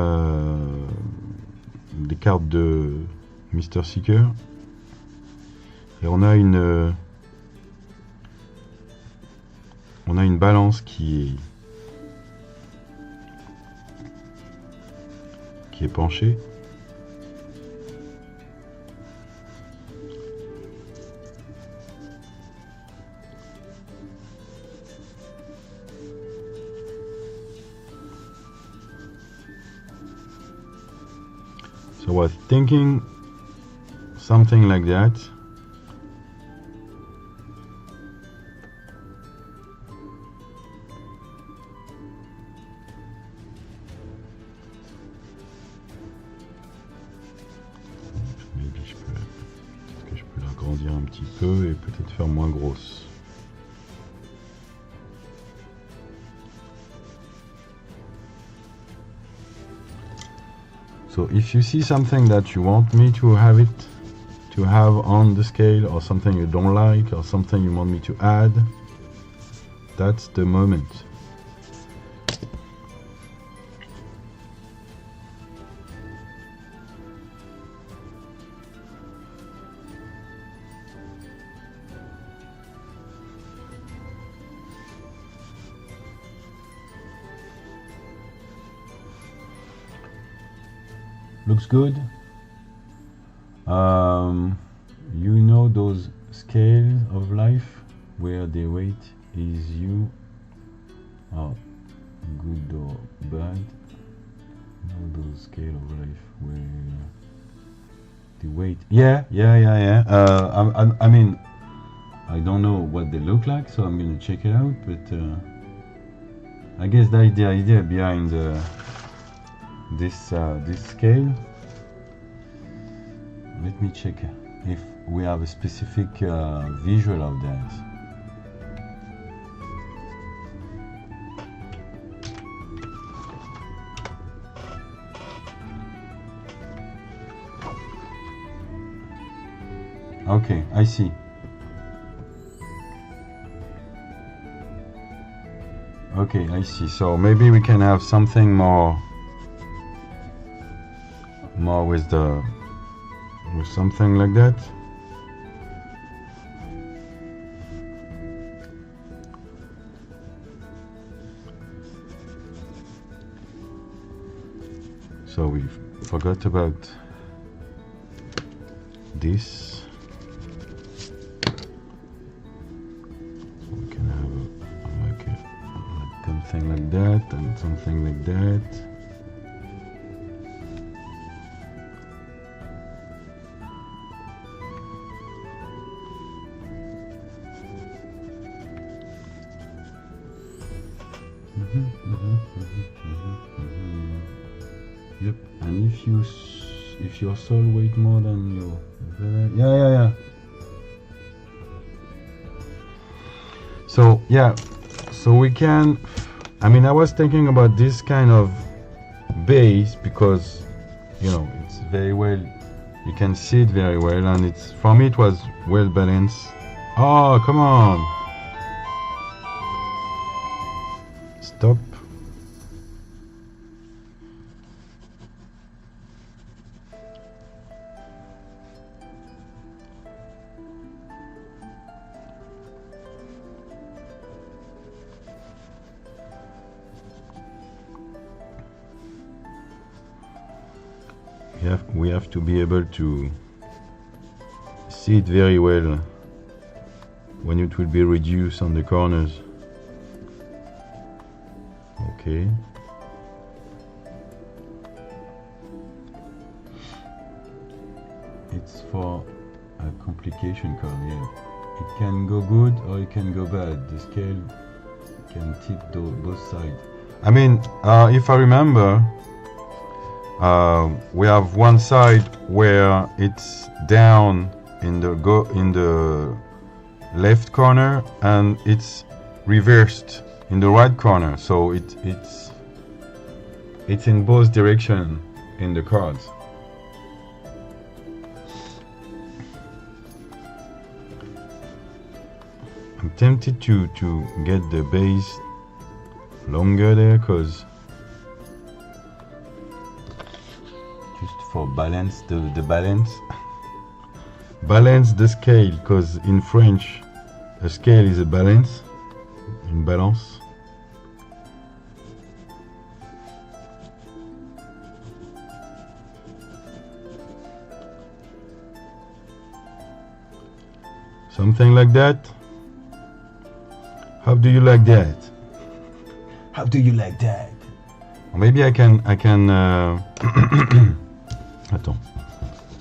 cartes de Mr. Seeker. Et on a une balance qui est penchée. So I was thinking something like that. Peut-être que je peux l'agrandir un petit peu et peut-être faire moins grosse. So if you see something that you want me to have on the scale, or something you don't like, or something you want me to add, that's the moment. Looks good. You know those scales of life where the weight is you are good or bad? You know those scale of life where the weight, yeah. I mean, I don't know what they look like, so I'm gonna check it out, but I guess that's the idea behind this scale. Let me check if we have a specific visual of that. Okay, I see. Okay, I see. So maybe we can have something more with something like that. So we forgot about this. We can have something like that and something like that. Yep, and if your soul weight more than your yeah. So yeah, so we can. I mean, I was thinking about this kind of base because it's very well. You can see it very well, and it's for me it was well balanced. Oh, come on! Stop. We have to be able to see it very well when it will be reduced on the corners. Okay. It's for a complication card, yeah. It can go good or it can go bad. The scale can tip both sides. I mean, if I remember, we have one side where it's down in the left corner, and it's reversed in the right corner. So it's in both directions in the cards. I'm tempted to get the base longer there, because just for balance the balance the scale, because in French a scale is a balance, in balance. Something like that. How do you like that? How do you like that? Or maybe I can Attends.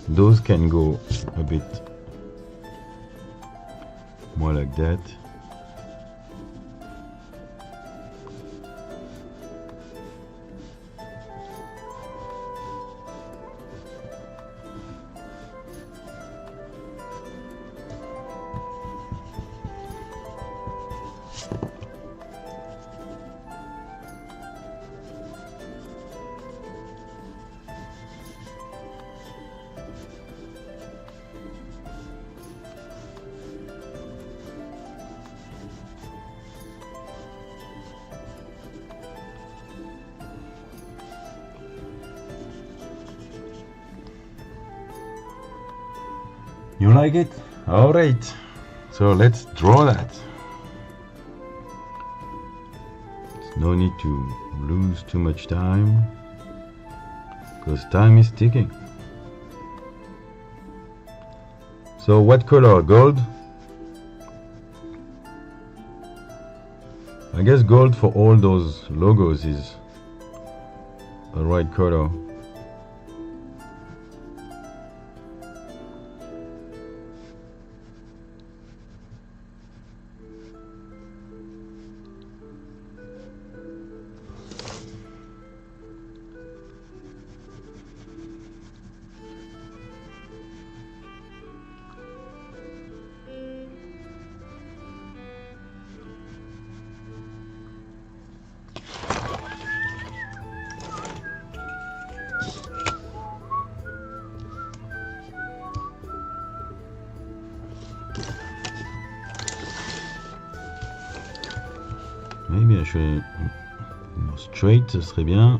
Those can go a bit more like that. You like it? Alright, so let's draw that. No need to lose too much time, because time is ticking. So what color? Gold? I guess gold for all those logos is the right color. Maybe I should more straight, ce serait bien.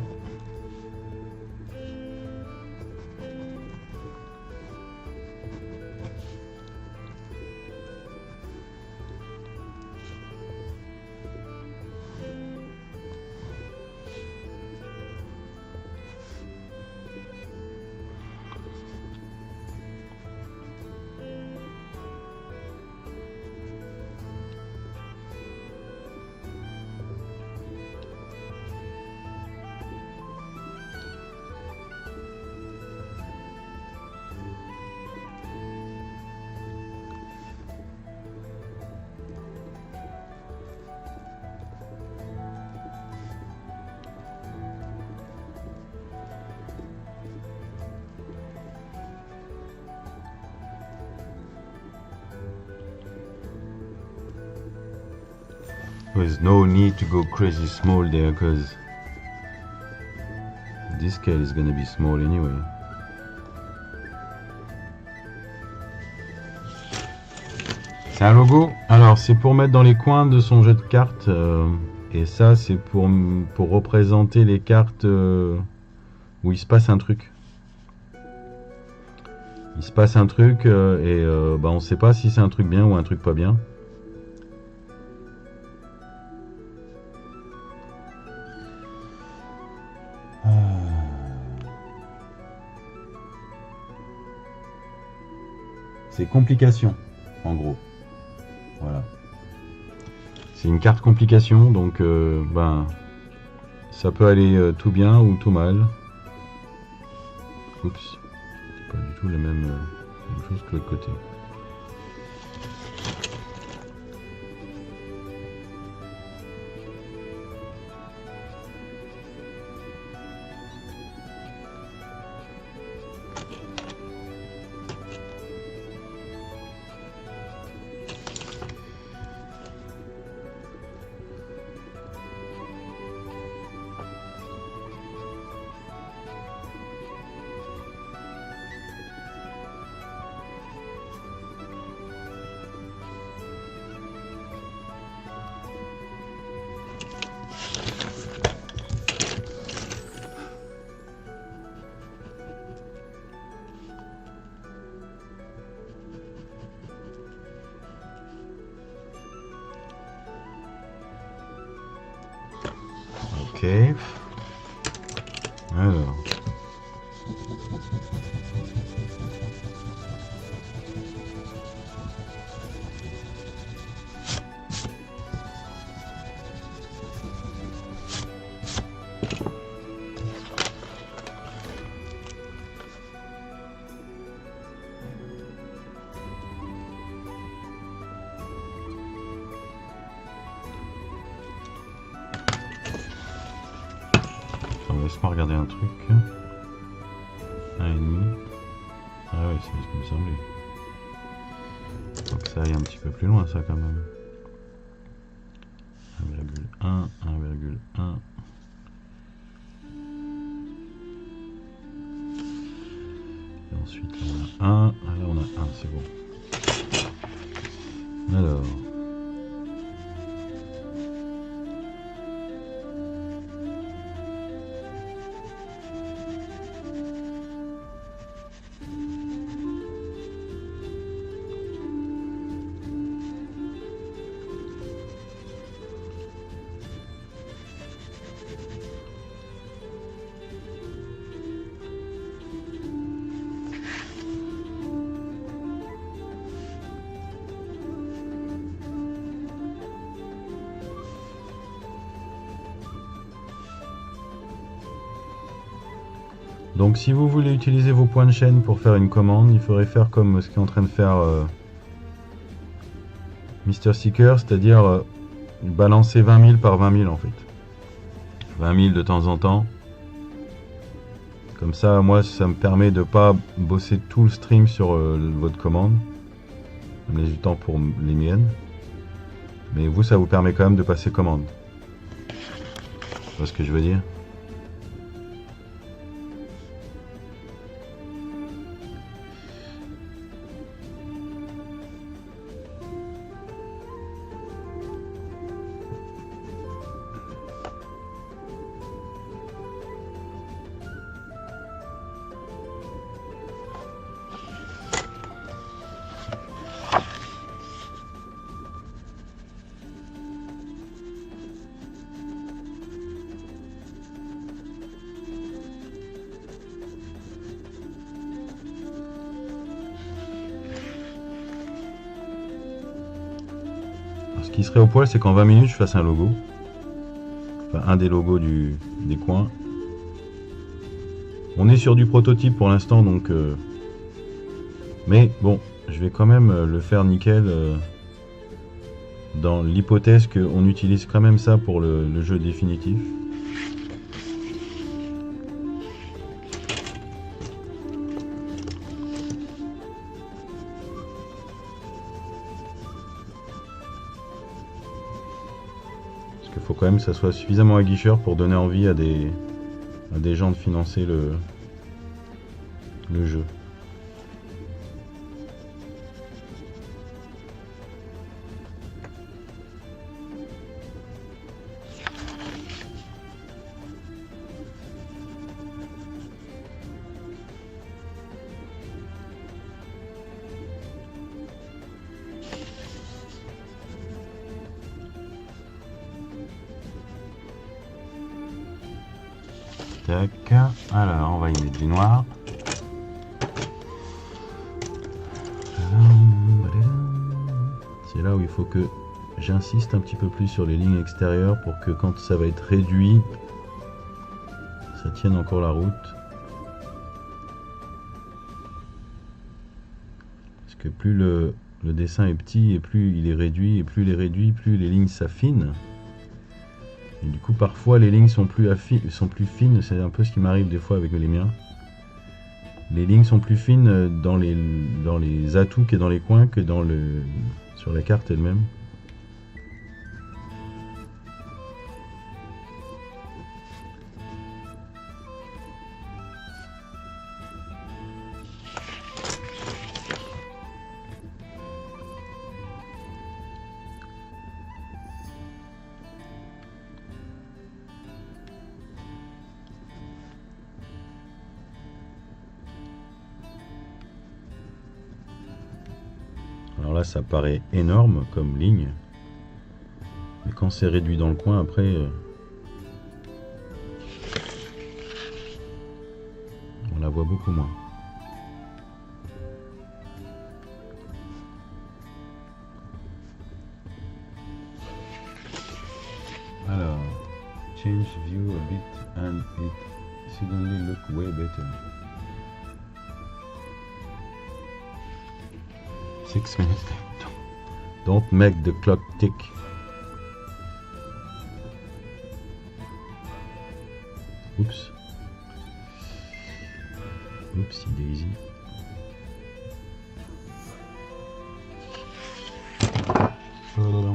There's no need to go crazy small there, because this scale is gonna be small anyway. C'est un logo. Alors c'est pour mettre dans les coins de son jeu de cartes, et ça c'est pour représenter les cartes où il se passe un truc. Il se passe un truc et on sait pas si c'est un truc bien ou un truc pas bien. C'est complication, en gros. Voilà. C'est une carte complication, donc ça peut aller tout bien ou tout mal. Oups, c'est pas du tout la même chose que l'autre côté. Ok. Alors. laisse-moi regarder un truc. 1,5. Ah ouais, c'est ce qui me semblait. Faut que ça aille un petit peu plus loin, ça, quand même. 1,1, 1,1. Et ensuite, là, on a 1. Ah, là, on a 1, c'est bon. Alors... Donc si vous voulez utiliser vos points de chaîne pour faire une commande, il faudrait faire comme ce qu'est en train de faire Mr. Seeker, c'est-à-dire balancer 20 000 par 20 000 en fait. 20 000 de temps en temps. Comme ça, moi, ça me permet de pas bosser tout le stream sur votre commande. Ça me laisse du temps pour les miennes. Mais vous, ça vous permet quand même de passer commande. Tu vois ce que je veux dire ? Ce qui serait au poil, c'est qu'en 20 minutes, je fasse un logo. Enfin, un des logos des coins. On est sur du prototype pour l'instant, donc... Mais bon, je vais quand même le faire nickel. Dans l'hypothèse qu'on utilise quand même ça pour le jeu définitif. Il faut quand même que ça soit suffisamment aguicheur pour donner envie à des gens de financer le jeu. Tac. Alors, on va y mettre du noir. C'est là où il faut que j'insiste un petit peu plus sur les lignes extérieures pour que quand ça va être réduit, ça tienne encore la route. Parce que plus le dessin est petit et plus il est réduit, et plus il est réduit, plus les lignes s'affinent. Et du coup, parfois, les lignes sont plus fines. C'est un peu ce qui m'arrive des fois avec les miens. Les lignes sont plus fines dans les atouts et dans les coins que sur la carte elle-même. Alors là, ça paraît énorme comme ligne. Mais quand c'est réduit dans le coin, après, on la voit beaucoup moins. Alors, change view a bit and it suddenly look way better. 6 minutes. Don't make the clock tick. Oups. Oupsie daisy. Blablabla.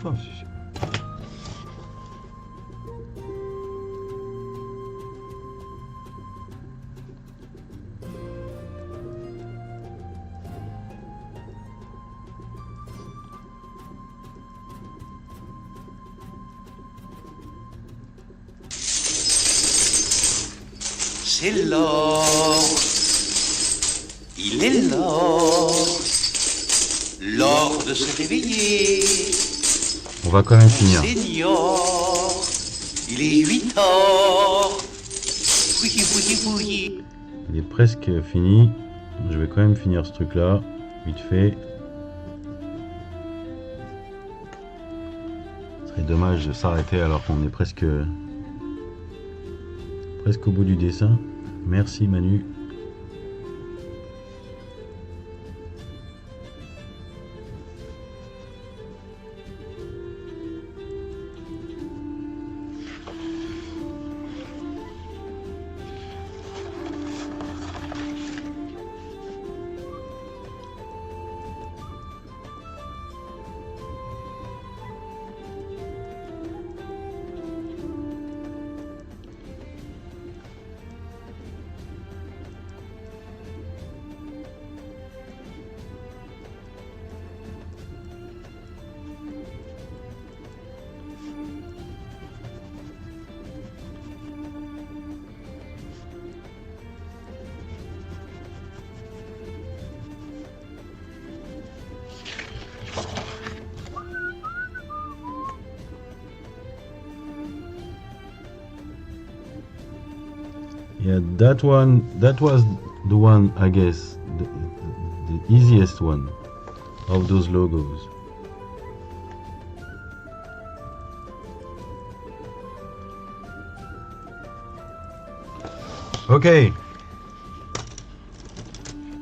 Oh, si. C'est l'or, il est l'or, l'or de se réveiller. On va quand même finir. Seigneur, il est 8 heures. Oui, oui, oui. Il est presque fini. Je vais quand même finir ce truc là, vite fait. Ce serait dommage de s'arrêter alors qu'on est presque au bout du dessin. Merci Manu. Yeah, that was the one, I guess, the easiest one of those logos. Okay,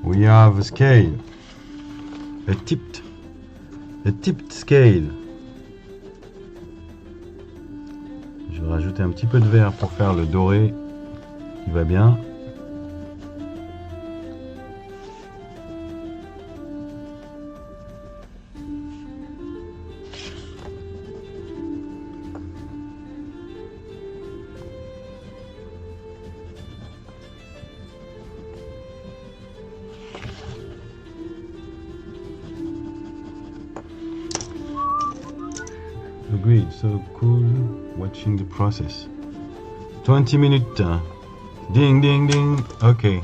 we have a scale, a tipped scale. Je vais rajouter un petit peu de vert pour faire le doré qui va bien. agree. So cool watching the process. 20 minutes. Ding, ding, ding. Okay.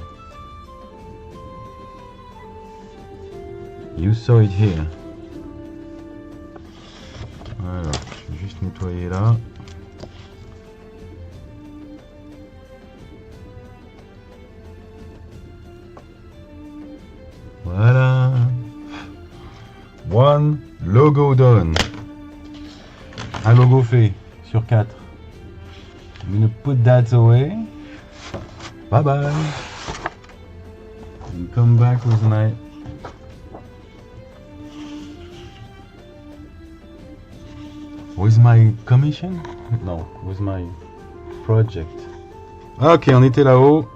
You saw it here. Alors, je vais juste nettoyer là. Voilà. One logo done. Un logo fait sur 4. I'm gonna put that away. Bye bye. And come back with my commission? No, with my project. Ok, on était là-haut.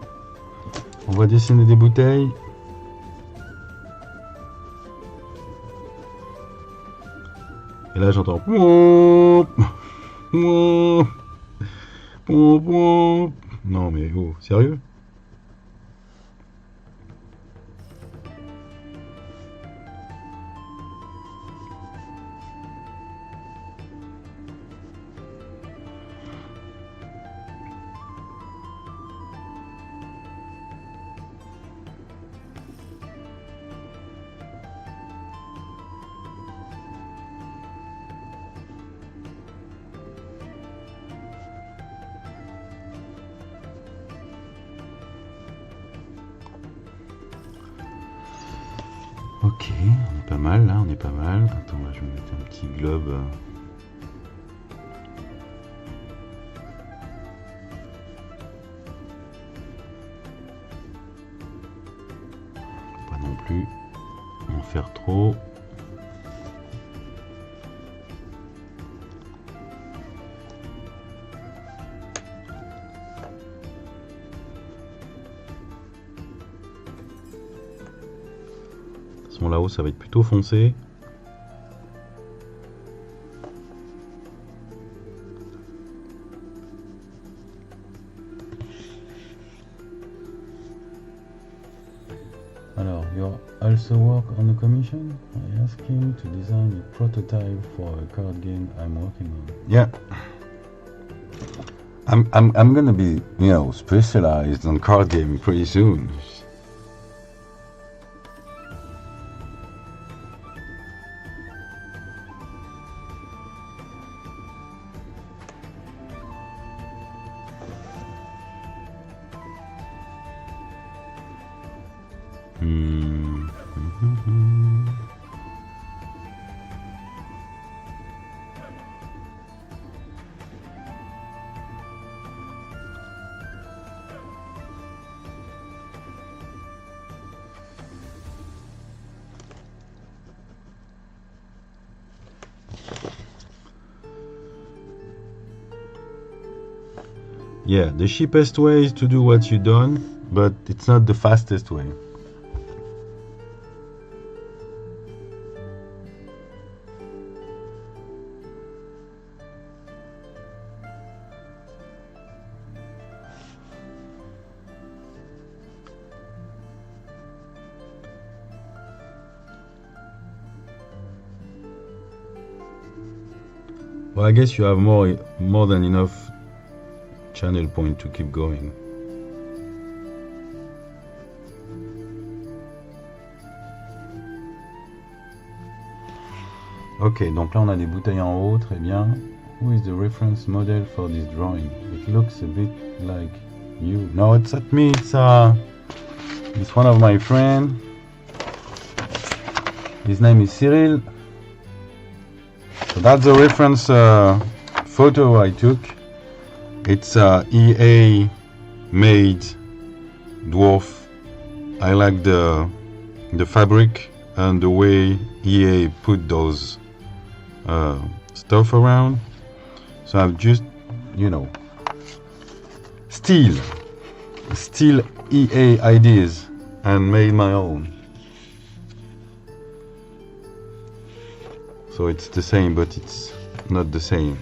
On va dessiner des bouteilles. Et là j'entends. Non mais oh, sérieux? Ok, on est pas mal là, on est pas mal. Attends, là, je vais mettre un petit globe. Pas non plus en faire trop. Là-haut ça va être plutôt foncé. Alors, you also work on a commission? I asked him to design a prototype for a card game I'm working on. Yeah. I'm gonna be, specialized on card game pretty soon. Yeah, the cheapest way is to do what you done, but it's not the fastest way. Well, I guess you have more than enough channel point to keep going. Ok, donc là on a des bouteilles en haut, très bien. Who is the reference model for this drawing? It looks a bit like you. No, it's not me, it's one of my friends. His name is Cyril. So that's the reference photo I took. It's EA made dwarf. I like the fabric and the way EA put those stuff around. So I've just, steal EA ideas and made my own. So it's the same, but it's not the same.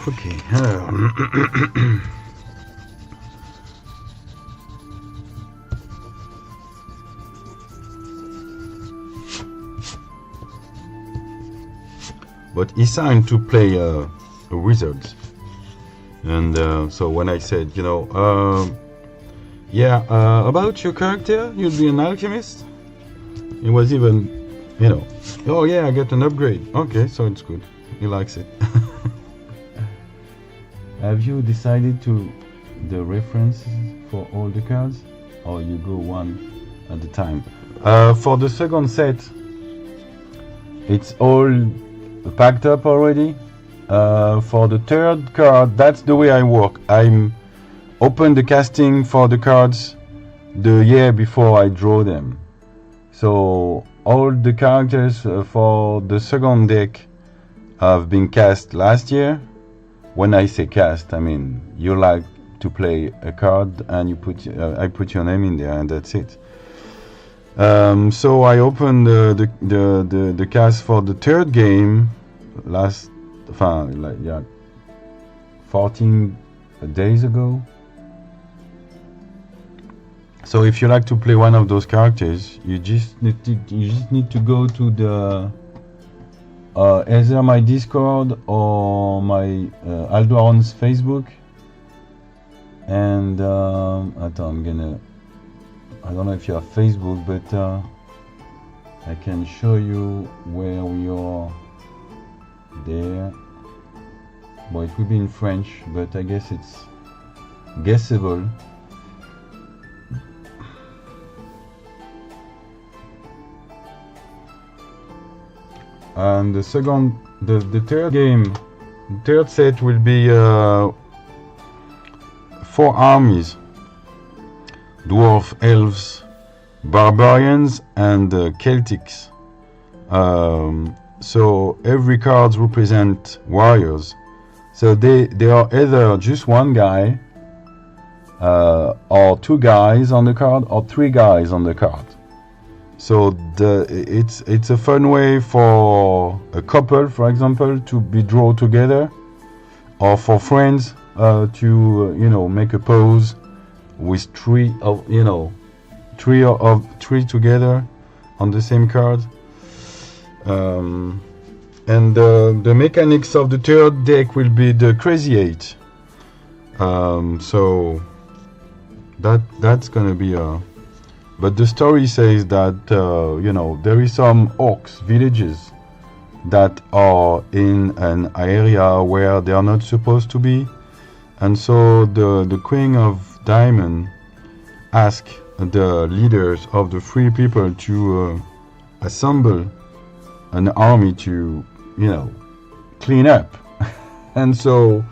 Ok, alors... But he signed to play a wizard. And so when I said, you know, about your character, you'll be an alchemist. It was even, you know, oh yeah, I get an upgrade. Okay, so it's good. He likes it. Have you decided to the references for all the cards, or you go one at a time? For the second set, it's all packed up already. For the third card, that's the way I work. I'm open the casting for the cards the year before I draw them. So all the characters for the second deck have been cast last year. When I say cast, I mean you like to play a card and you put I put your name in there and that's it. So I opened the cast for the third game last, 14 days ago. So if you like to play one of those characters, you just need to go to the either my Discord or my Aldwarone's Facebook. And I don't know if you have Facebook, but I can show you where we are there. Well, it will be in French, but I guess it's guessable. And the third game, the third set will be 4 armies: dwarf, elves, barbarians, and Celtics. So every card represents warriors. So they are either just one guy, or 2 guys on the card, or 3 guys on the card. So it's a fun way for a couple, for example, to be drawn together, or for friends to make a pose with 3 together on the same card. And the mechanics of the third deck will be the Crazy 8. So that's gonna be a. But the story says that there is some orcs villages that are in an area where they are not supposed to be, and so the Queen of Diamond asked the leaders of the free people to assemble an army to clean up. And so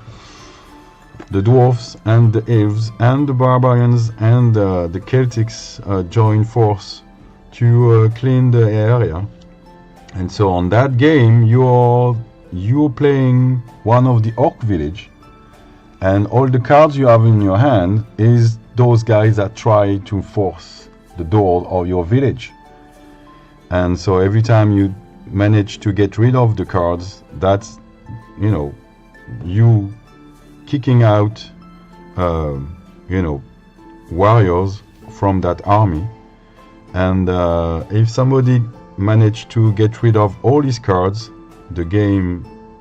the dwarfs and the elves and the barbarians and the Celtics join force to clean the area. And so on that game, you're playing one of the orc village, and all the cards you have in your hand is those guys that try to force the door of your village. And so every time you manage to get rid of the cards, that's you kicking out warriors from that army. And if somebody managed to get rid of all his cards, the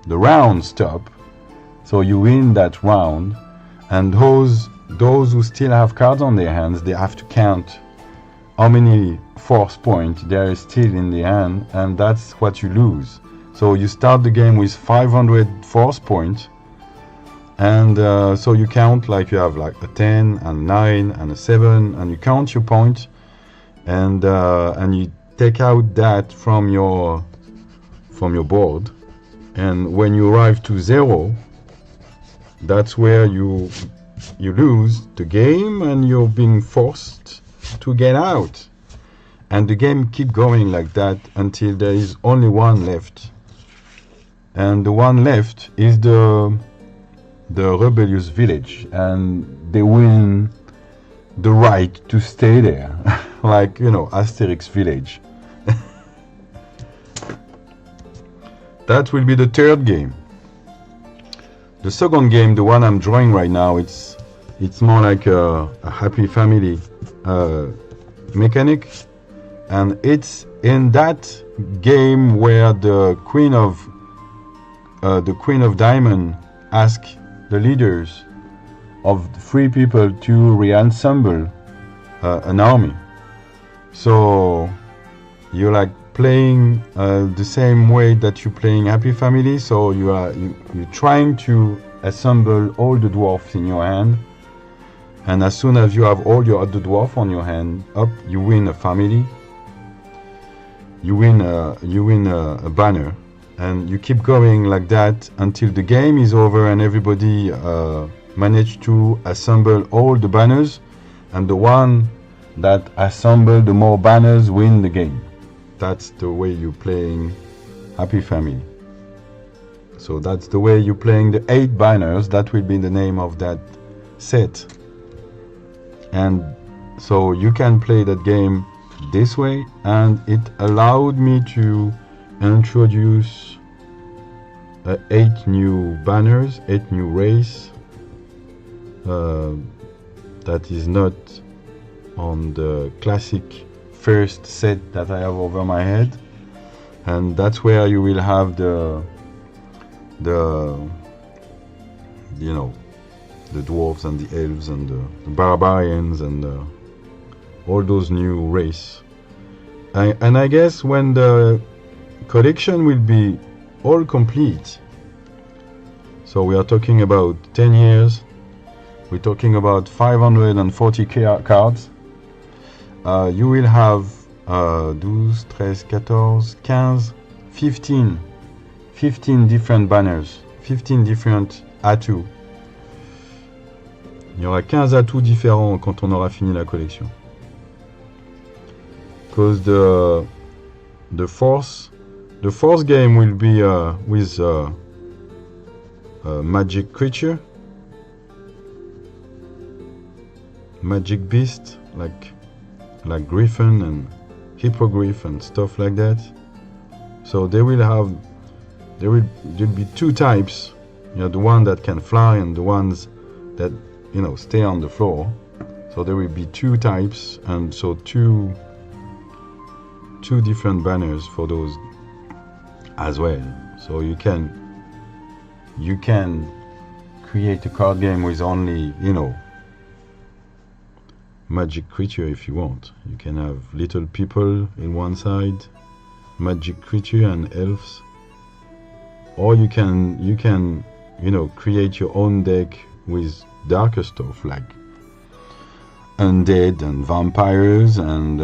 round stop, so you win that round. And those who still have cards on their hands, they have to count how many force points there is still in the hand, and that's what you lose. So you start the game with 500 force points, and so you count like you have like a 10 and a 9 and a 7, and you count your points, and you take out that from your board, and when you arrive to 0, that's where you lose the game and you're being forced to get out. And the game keep going like that until there is only one left. And the one left is the rebellious village, and they win the right to stay there. Like, Asterix village. That will be the third game. The second game, the one I'm drawing right now, it's more like a happy family mechanic, and it's in that game where the Queen of Diamond asks the leaders of three people to reassemble an army. So you're like playing the same way that you're playing Happy Family. So you're trying to assemble all the dwarfs in your hand, and as soon as you have all your other dwarf on your hand up, you win a family. You win a banner, and you keep going like that until the game is over and everybody managed to assemble all the banners, and the one that assemble the more banners win the game. That's the way you're playing Happy Family. So that's the way you're playing the 8 banners. That will be the name of that set. And so you can play that game this way, and it allowed me to introduce 8 new banners, 8 new race that is not on the classic first set that I have over my head. And that's where you will have the dwarves and the elves and the barbarians and all those new race. And I guess when the collection will be all complete, so we are talking about 10 years, we're talking about 540 cards, you will have 12, 13, 14, 15 different banners, 15 different atouts. Il y aura 15 atouts différents quand on aura fini la collection. Because the fourth game will be with a magic creature, magic beast, like griffin and hippogriff and stuff like that. So there will be 2 types. You know, the one that can fly and the ones that stay on the floor. So there will be 2 types, and so two different banners for those as well. So you can create a card game with only magic creature if you want. You can have little people in one side, magic creature and elves, or you can create your own deck with darker stuff like undead and vampires and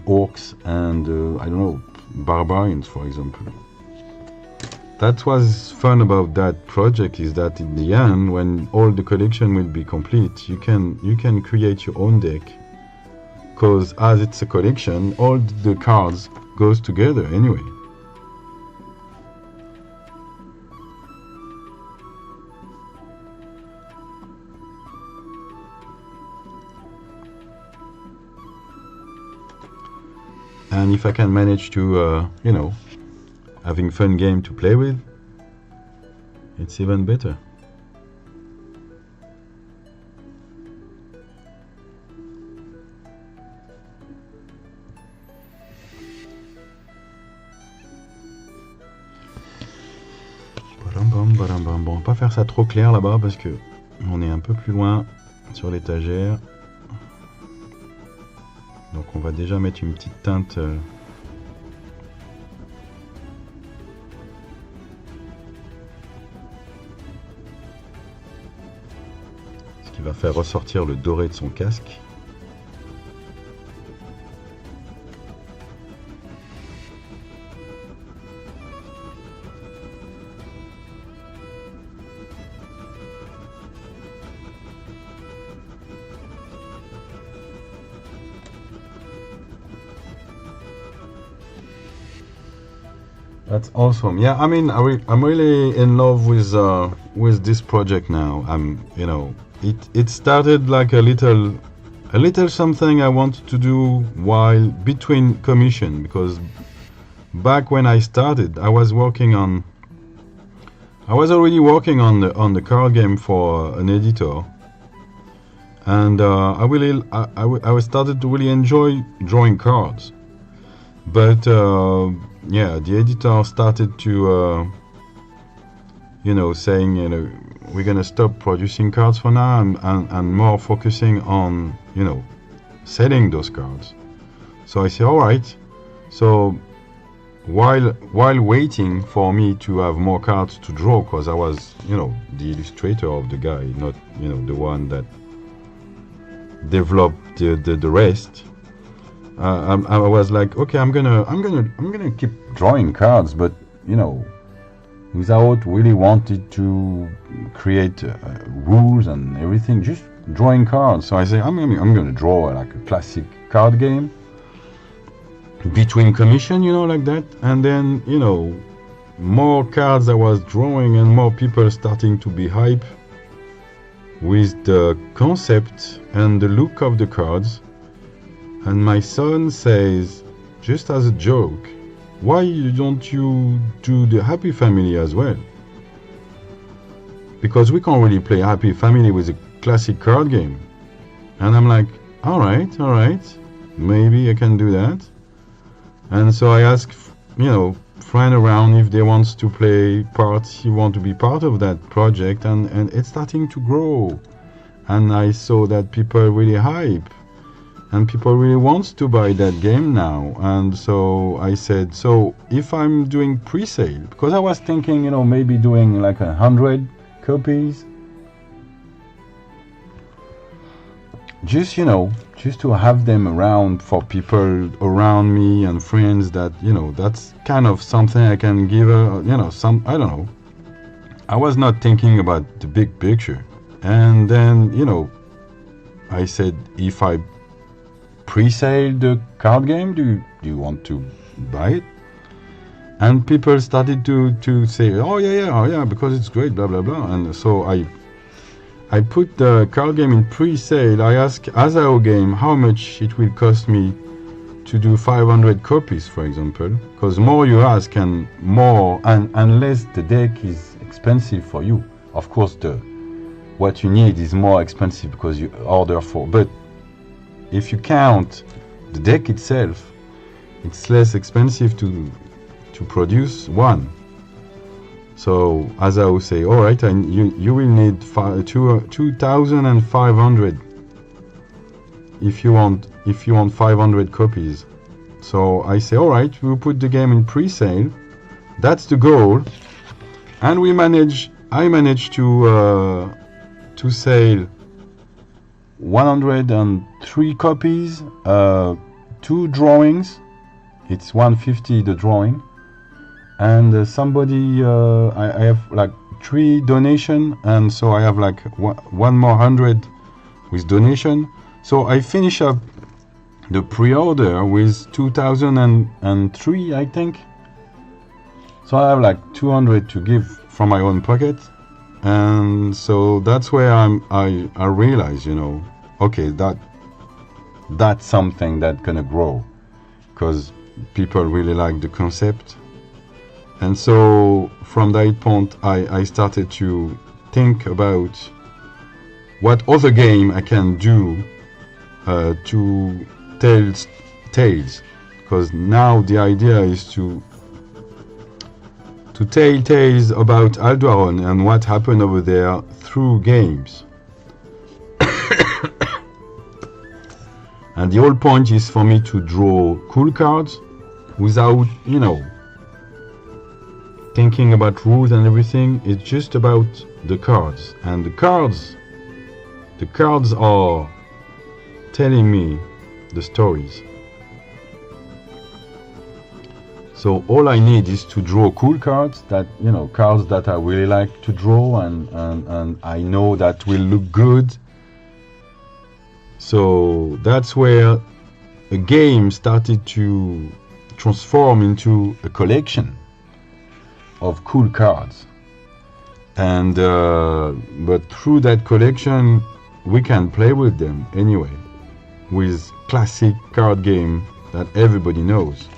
orcs and I don't know, barbarians, for example. That was fun about that project, is that in the end, when all the collection will be complete, you can create your own deck, because as it's a collection, all the cards goes together anyway. And if I can manage to, having fun game to play with, it's even better. Bon, on va pas faire ça trop clair là-bas parce que on est un peu plus loin sur l'étagère. Donc on va déjà mettre une petite teinte ce qui va faire ressortir le doré de son casque. That's awesome. Yeah, I mean, I'm really in love with this project now. It started like a little something I wanted to do while between commission, because back when I started, I was working on I was already working on the card game for an editor, and I started to really enjoy drawing cards. But yeah, the editor started to saying, we're gonna stop producing cards for now, and more focusing on selling those cards. So I say, all right. So while waiting for me to have more cards to draw, because I was the illustrator of the guy, not the one that developed the rest. I was like, okay, I'm gonna keep drawing cards, but without really wanting to create rules and everything, just drawing cards. So I say, I'm gonna draw like a classic card game between commission, like that. And then more cards I was drawing, and more people starting to be hype with the concept and the look of the cards. And my son says, just as a joke, why don't you do the Happy Family as well? Because we can't really play Happy Family with a classic card game. And I'm like, all right, maybe I can do that. And so I asked, friend around if they want to play parts, he want to be part of that project, and it's starting to grow. And I saw that people really hype, and people really wants to buy that game now. And so I said, so if I'm doing pre-sale, because I was thinking, maybe doing like 100 copies, just to have them around for people around me and friends, that that's kind of something I can give some, I don't know. I was not thinking about the big picture. And then I said, if I pre-sale the card game, do you want to buy it? And people started to say, oh yeah, because it's great, blah blah blah. And so I put the card game in pre-sale. I asked Azao Game how much it will cost me to do 500 copies, for example, because more you ask and more, and unless the deck is expensive for you, of course what you need is more expensive because you order for. But if you count the deck itself, it's less expensive to produce one. So as I would say, all right, and you will need 2,500 if you want 500 copies. So I say, all right, we'll put the game in pre-sale. That's the goal, and I managed to sell 103 copies, 2 drawings. It's 150 the drawing. And somebody, I have like 3 donation, and so I have like one more 100 with donation. So I finish up the pre-order with 2003, I think. So I have like 200 to give from my own pocket, and so that's where I realize, okay, that's something that's gonna grow, because people really like the concept. And so from that point, I started to think about what other game I can do to tell tales. Because now the idea is to tell tales about Aldwarone and what happened over there through games. And the whole point is for me to draw cool cards without, thinking about rules and everything. It's just about the cards, and the cards are telling me the stories. So all I need is to draw cool cards, that cards that I really like to draw, and I know that will look good. So that's where a game started to transform into a collection of cool cards. And but through that collection we can play with them anyway, with classic card game that everybody knows.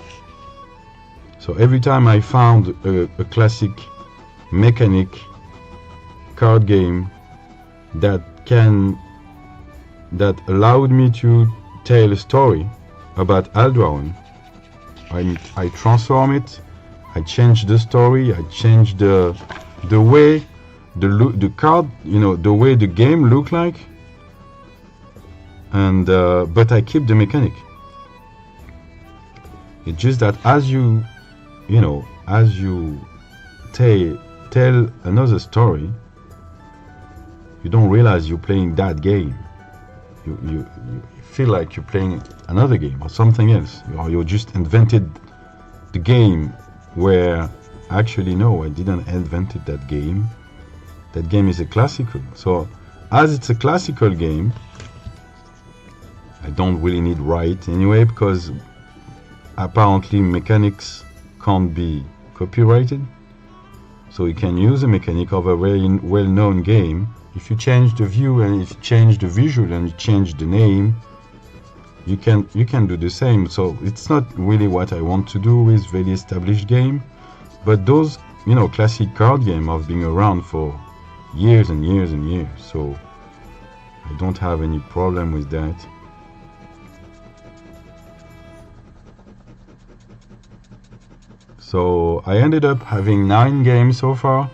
So every time I found a classic mechanic card game that allowed me to tell a story about Aldwarone. I transform it, I change the story, I change the way the card, the way the game look like, and but I keep the mechanic. It's just that as you tell another story, you don't realize you're playing that game. You feel like you're playing another game or something else, or you just invented the game, where actually no, I didn't invented that game. That game is a classical. So as it's a classical game, I don't really need write anyway, because apparently mechanics can't be copyrighted. So you can use a mechanic of a very well-known game. If you change the view and if you change the visual and you change the name, you can do the same. So it's not really what I want to do with very established game, but those classic card game have been around for years and years and years, so I don't have any problem with that. So I ended up having 9 games so far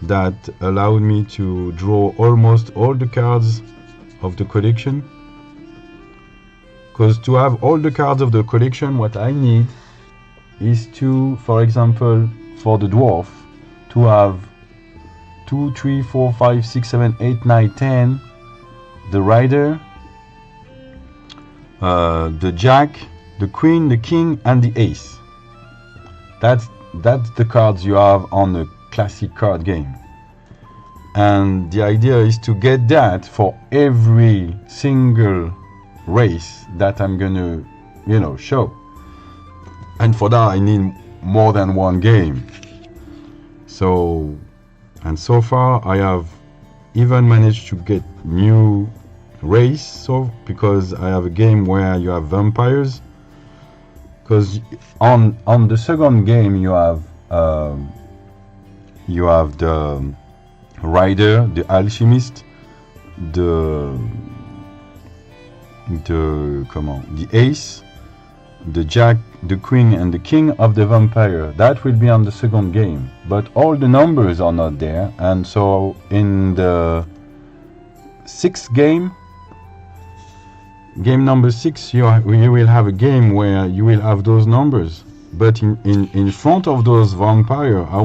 that allowed me to draw almost all the cards of the collection. Because to have all the cards of the collection, what I need is to, for example, for the dwarf, to have 2, 3, 4, 5, 6, 7, 8, 9, 10, the rider, the jack, the queen, the king, and the ace. That's the cards you have on the classic card game. And the idea is to get that for every single race that I'm gonna, show. And for that I need more than one game. So far I have even managed to get new race, so because I have a game where you have vampires. Because on the second game you have the rider, the alchemist, the ace, the jack, the queen, and the king of the vampire. That will be on the second game, but all the numbers are not there. And so in the 6th game number 6, you will have a game where you will have those numbers, but in front of those vampire, I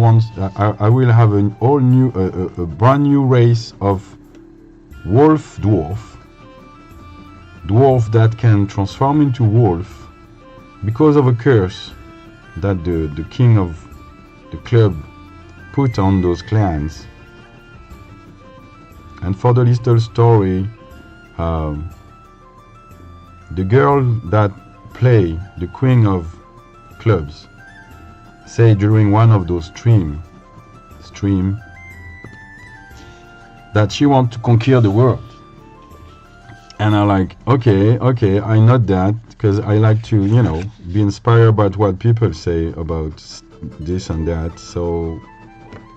will have an all new, a brand new race of wolf dwarf that can transform into wolf because of a curse that the king of the club put on those clans. And for the little story, the girl that play the queen of clubs say during one of those stream that she want to conquer the world. And I'm like, okay, I know that, because I like to, be inspired by what people say about this and that. So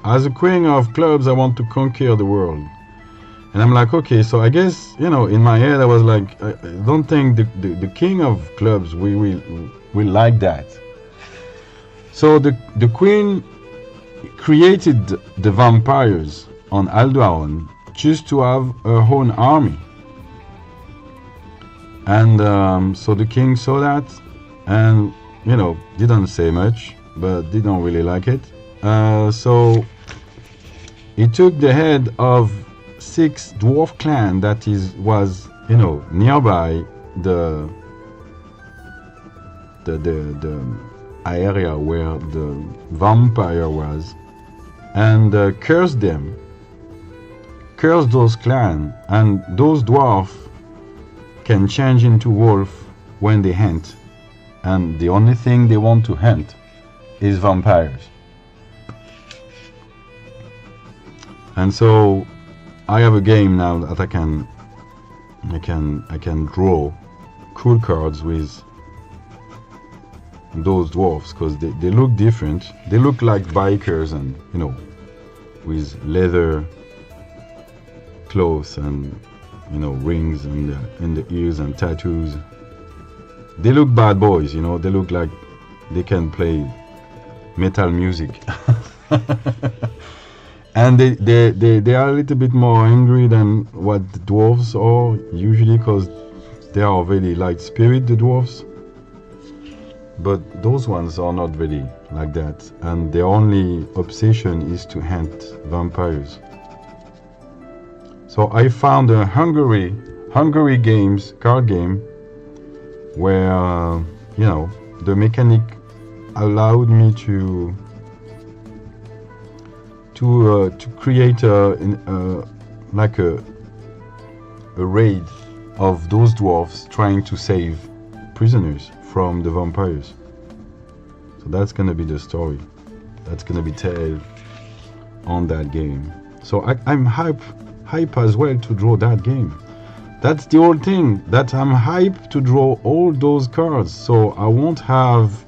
as a queen of clubs, I want to conquer the world. And I'm like, okay, so I guess, in my head I was like, I don't think the king of clubs will like that. So the queen created the vampires on Aldwarone just to have her own army. And so the king saw that and, didn't say much, but didn't really like it. So he took the head of 6 dwarf clan that was nearby the area where the vampire was, and cursed those clans, and those dwarf can change into wolf when they hunt, and the only thing they want to hunt is vampires. And so I have a game now that I can draw cool cards with those dwarfs because they look different. They look like bikers and, you know, with leather clothes and, you know, rings in the ears and tattoos. They look bad boys, you know. They look like they can play metal music. And they are a little bit more angry than what the dwarves are usually, because they are very light spirit, the dwarves. But those ones are not really like that, and their only obsession is to hunt vampires. So I found a Hungary games card game where you know, the mechanic allowed me to create like a raid of those dwarfs trying to save prisoners from the vampires. So that's gonna be the story. That's gonna be told on that game. So I'm hype as well to draw that game. That's the whole thing. That I'm hyped to draw all those cards. So I won't have,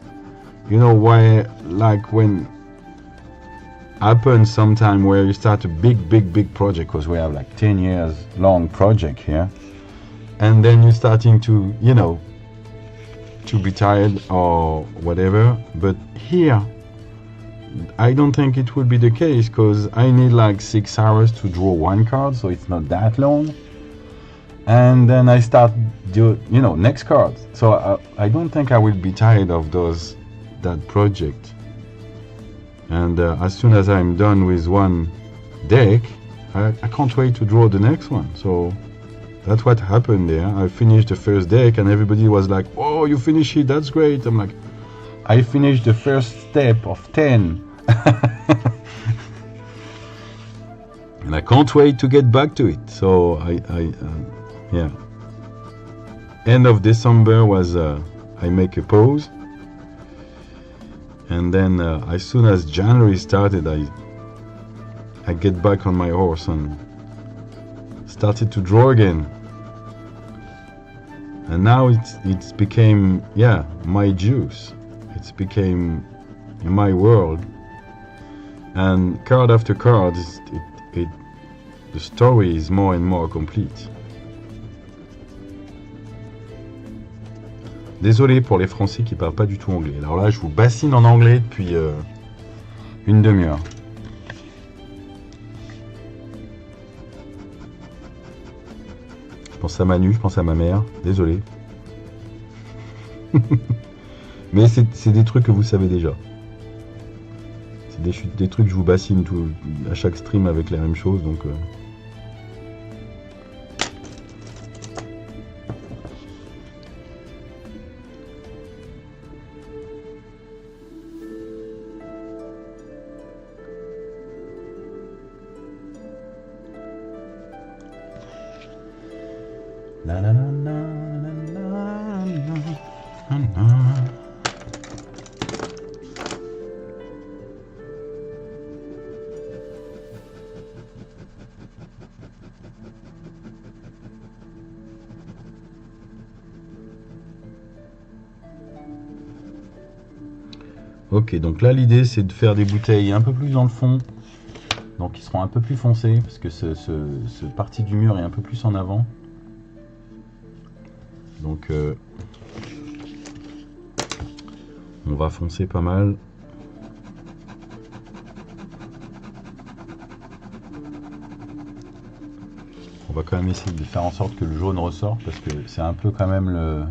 you know, why, like when happens sometime where you start a big project, because we have like 10 years long project here, and then you're starting to, you know, to be tired or whatever. But here I don't think it would be the case, because I need like 6 hours to draw one card, so it's not that long, and then I start do, you know, next card. So I don't think I will be tired of that project. And as soon as I'm done with one deck, I can't wait to draw the next one. So that's what happened there. I finished the first deck and everybody was like, oh, you finished it, that's great. I'm like, I finished the first step of 10. And I can't wait to get back to it. So yeah. End of December was, I make a pause. And then as soon as January started, I get back on my horse and started to draw again. And now it's became, yeah, my juice. It's became my world. And card after card, the story is more and more complete. Désolé pour les Français qui parlent pas du tout anglais. Alors là, je vous bassine en anglais depuis une demi-heure. Je pense à Manu, je pense à ma mère. Désolé. Mais c'est des trucs que vous savez déjà. C'est des trucs que je vous bassine à chaque stream avec les mêmes choses, donc... La la la la la la la. Ok, donc là l'idée c'est de faire des bouteilles un peu plus dans le fond, donc qui seront un peu plus foncées, parce que ce partie du mur est un peu plus en avant. Donc on va foncer pas mal. On va quand même essayer de faire en sorte que le jaune ressorte, parce que c'est un peu quand même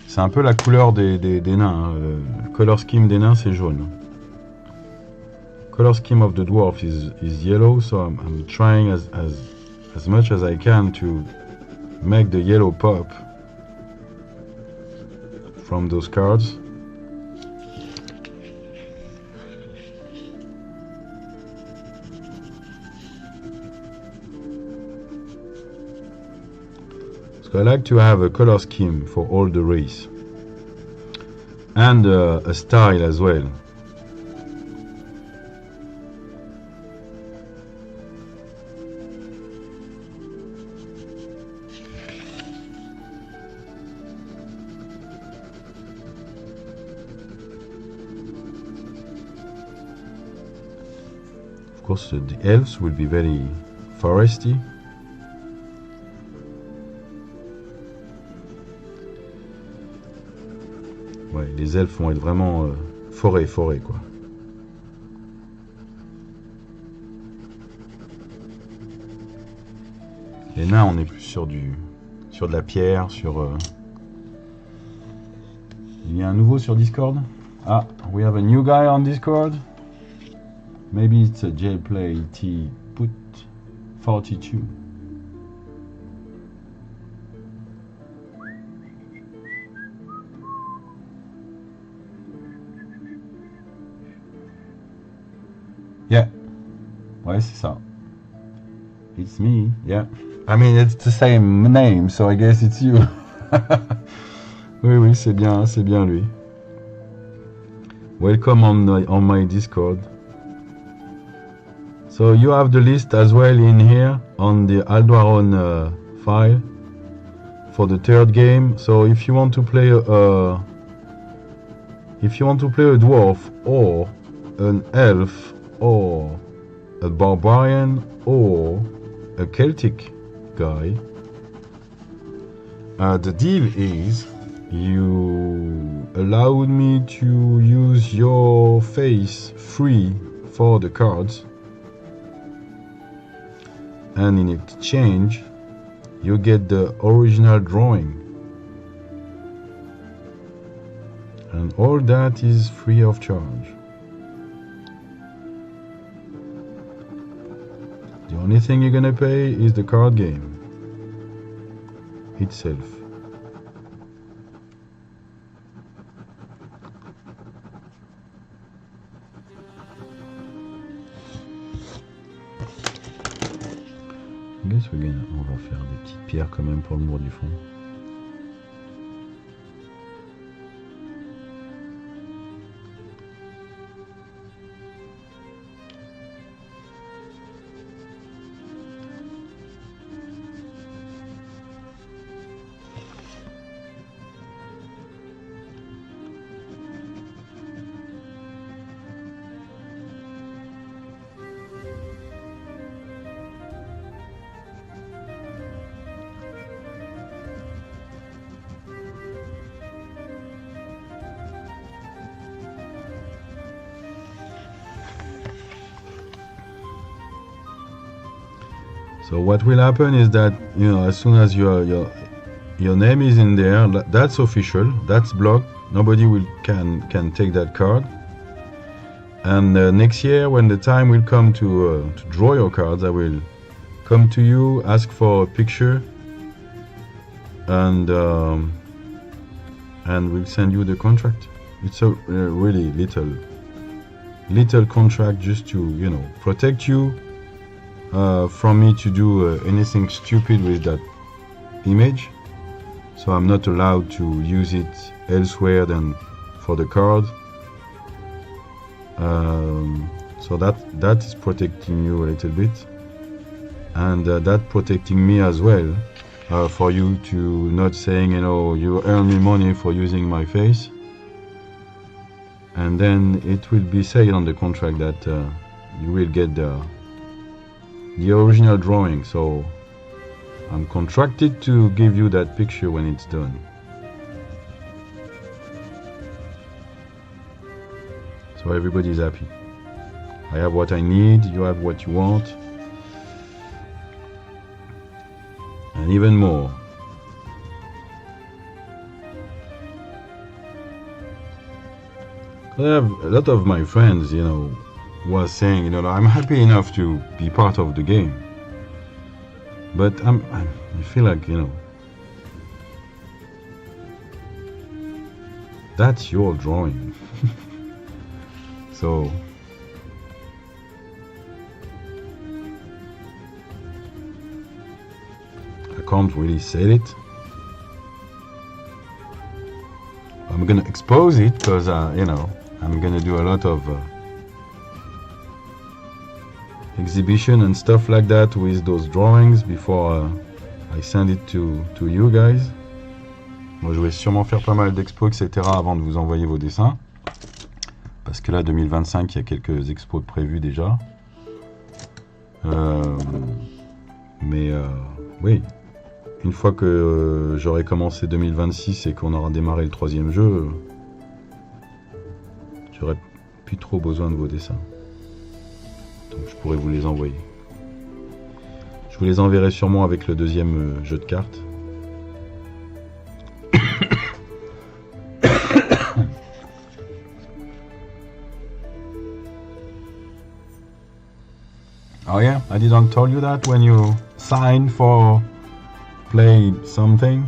c'est un peu la couleur des nains. Hein. Le color scheme des nains, c'est jaune. Color scheme of the dwarf is yellow, so I'm trying as much as I can to make the yellow pop from those cards. So I like to have a color scheme for all the race and a style as well. course, the elves will be very foresty. Ouais, les elfes vont être vraiment forêt quoi. Les nains, on est plus sur de la pierre, Il y a un nouveau sur Discord. Ah, we have a new guy on Discord. Maybe it's a JPlay T put 42. Yeah. Ouais, c'est ça. It's me, yeah. I mean, it's the same name, so I guess it's you. Oui, c'est bien lui. Welcome on my Discord. So you have the list as well in here on the Aldwarone file for the third game. So if you want to play a dwarf or an elf or a barbarian or a Celtic guy, the deal is you allowed me to use your face free for the cards, and in exchange you get the original drawing, and all that is free of charge. The only thing you're gonna pay is the card game itself. I guess on va faire des petites pierres quand même pour le mur du fond. So what will happen is that, you know, as soon as your name is in there, that's official, that's blocked. Nobody can take that card. And next year, when the time will come to draw your cards, I will come to you, ask for a picture, and we'll send you the contract. It's a really little contract just to, you know, protect you from me to do anything stupid with that image. So I'm not allowed to use it elsewhere than for the card. So that is protecting you a little bit, and that protecting me as well, for you to not saying, you know, you earn me money for using my face, and then it will be said on the contract that you will get the original drawing. So I'm contracted to give you that picture when it's done. So everybody's happy. I have what I need, you have what you want, and even more. I have a lot of my friends, you know, was saying, you know, I'm happy enough to be part of the game, but I feel like, you know, that's your drawing. So I can't really sell it. I'm gonna expose it because you know, I'm gonna do a lot of exhibition and stuff like that with those drawings before I send it to you guys. Moi, je vais sûrement faire pas mal d'expos, etc. avant de vous envoyer vos dessins. Parce que là, 2025, il y a quelques expos de prévus déjà. Mais oui, une fois que j'aurai commencé 2026 et qu'on aura démarré le 3e jeu, j'aurai plus trop besoin de vos dessins. Donc je pourrais vous les envoyer. Je vous les enverrai sûrement avec le 2e jeu de cartes. Oh yeah, I didn't tell you that when you signed for play something.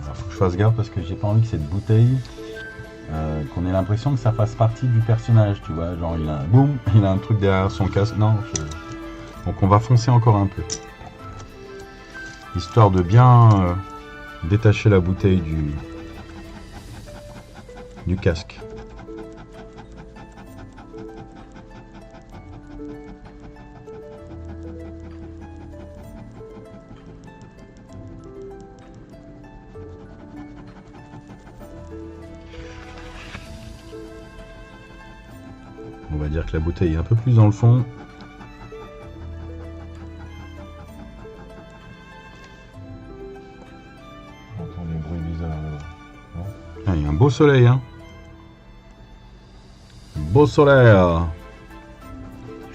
Alors, faut que je fasse gaffe parce que j'ai pas envie que cette bouteille, qu'on ait l'impression que ça fasse partie du personnage, tu vois, genre il a un boum, il a un truc derrière son casque. Non, donc on va foncer encore un peu, histoire de bien détacher la bouteille du casque. On va dire que la bouteille est un peu plus dans le fond. On entend des bruits bizarres là. Ah, il y a un beau soleil, hein. Beau soleil.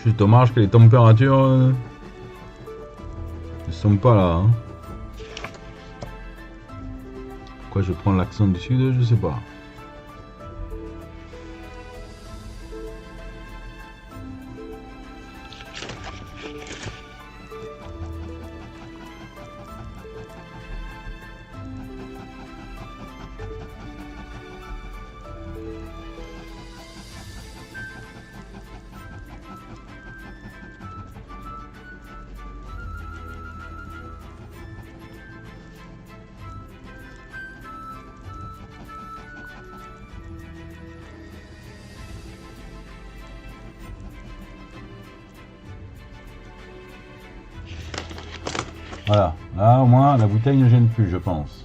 Juste dommage que les températures ne sont pas là. Hein. Pourquoi je prends l'accent du sud, je sais pas. Voilà, là au moins la bouteille ne gêne plus, je pense.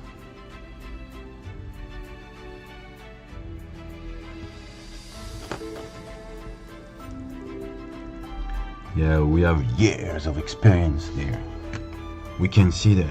Yeah, we have years of experience there. We can see that.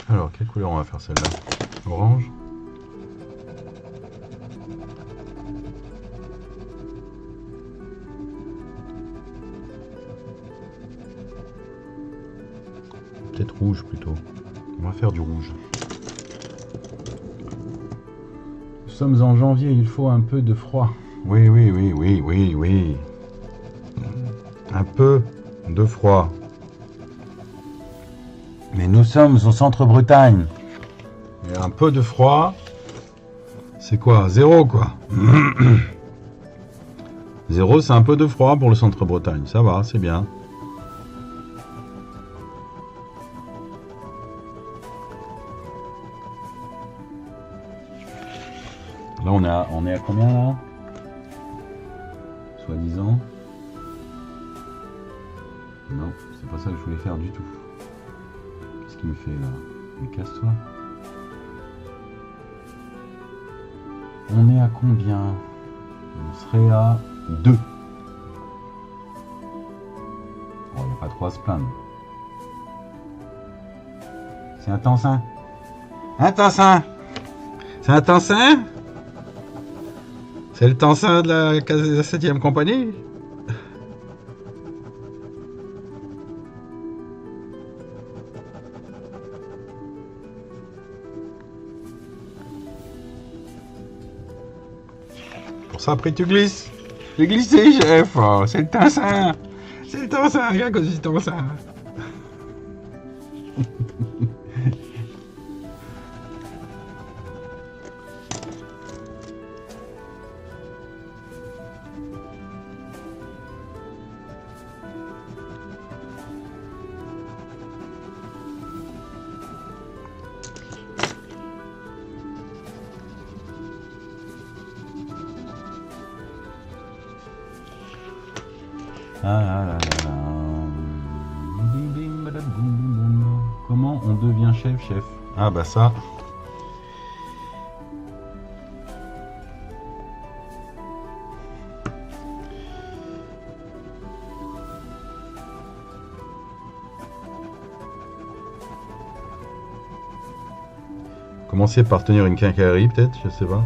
Alors, quelle couleur on va faire celle-là? Orange? Peut-être rouge plutôt. On va faire du rouge. Nous sommes en janvier, il faut un peu de froid. Oui, oui, oui, oui, oui, oui. Un peu de froid. Mais nous sommes au centre-Bretagne. Et un peu de froid, c'est quoi? 0 quoi. 0, c'est un peu de froid pour le centre-Bretagne. Ça va, c'est bien. Là, on est à combien là? Soi-disant. Non, c'est pas ça que je voulais faire du tout. Qu'est-ce qu'il me fait là? Mais casse-toi. On est à combien? On serait à 2. Bon, il n'y a pas trop à se plaindre. C'est un tensin. Un tensin. C'est un tensin. C'est le tensin de la 7e compagnie. Pour ça, après tu glisses. J'ai glissé, chef. Oh, c'est le tensin. C'est le tensin, regarde à cause du tensin. Ah là là là. Bim, bim, badam, boum, boum, boum. Comment on devient chef? Ah bah ça. Commencer par tenir une quincaillerie peut-être, je sais pas.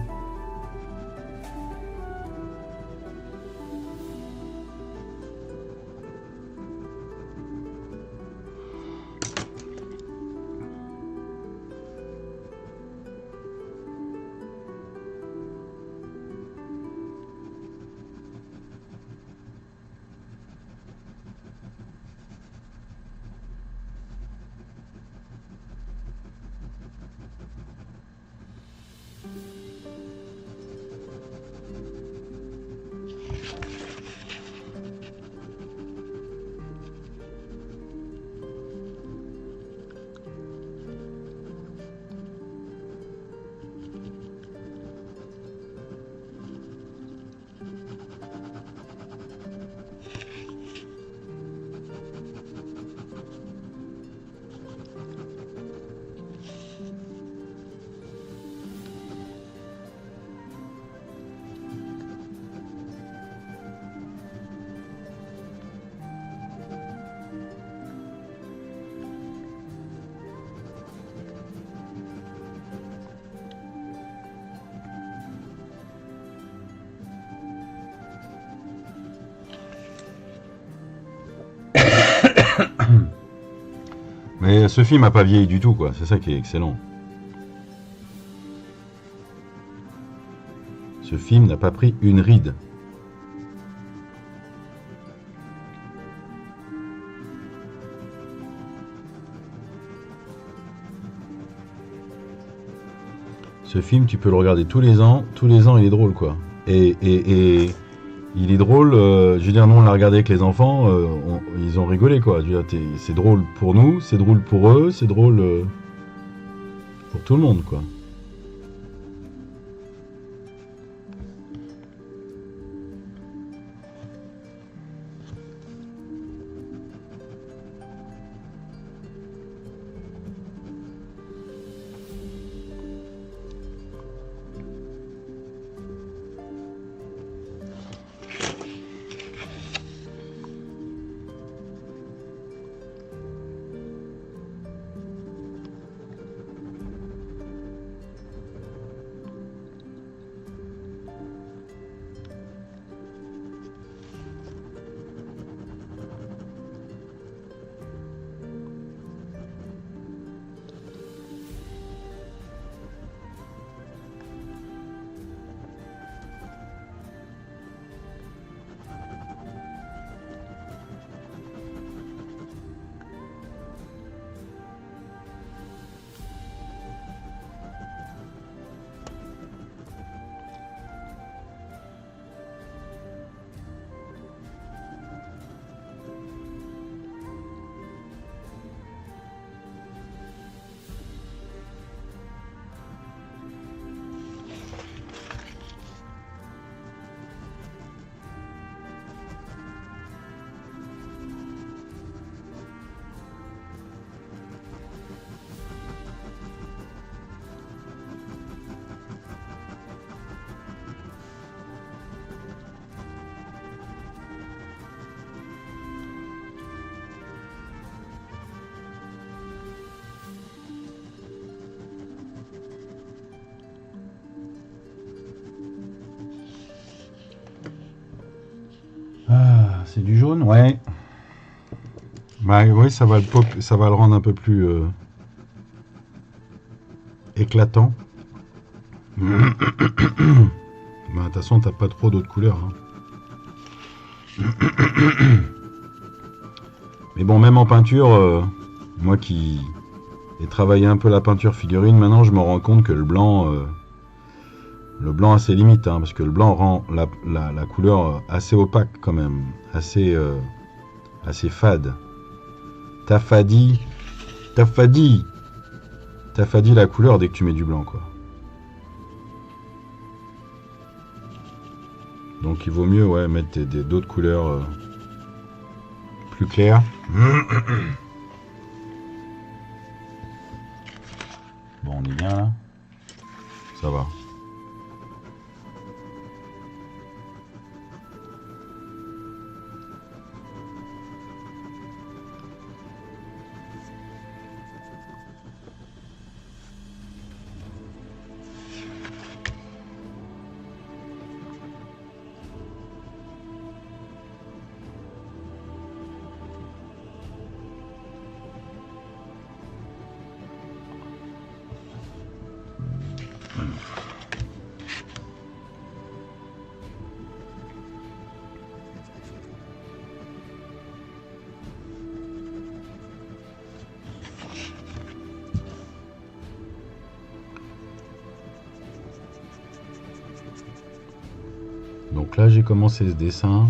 Mais ce film a pas vieilli du tout, quoi. C'est ça qui est excellent. Ce film n'a pas pris une ride. Ce film, tu peux le regarder tous les ans. Tous les ans, il est drôle, quoi. Et il est drôle. Je veux dire, nous, on l'a regardé avec les enfants. Ils ont rigolé, quoi. Je veux dire, c'est drôle pour nous, c'est drôle pour eux, c'est drôle pour tout le monde, quoi. Ah, c'est du jaune, ouais. Bah oui, ça va le rendre un peu plus éclatant. Bah, de toute façon, t'as pas trop d'autres couleurs, hein. Mais bon, même en peinture, moi qui ai travaillé un peu la peinture figurine, maintenant je me rends compte que le blanc a ses limites, hein, parce que le blanc rend la couleur assez opaque quand même, assez fade. T'as fadi la couleur dès que tu mets du blanc, quoi. Donc il vaut mieux, ouais, mettre d'autres couleurs plus clair. Bon, on est bien là. Ça va. Donc là, j'ai commencé ce dessin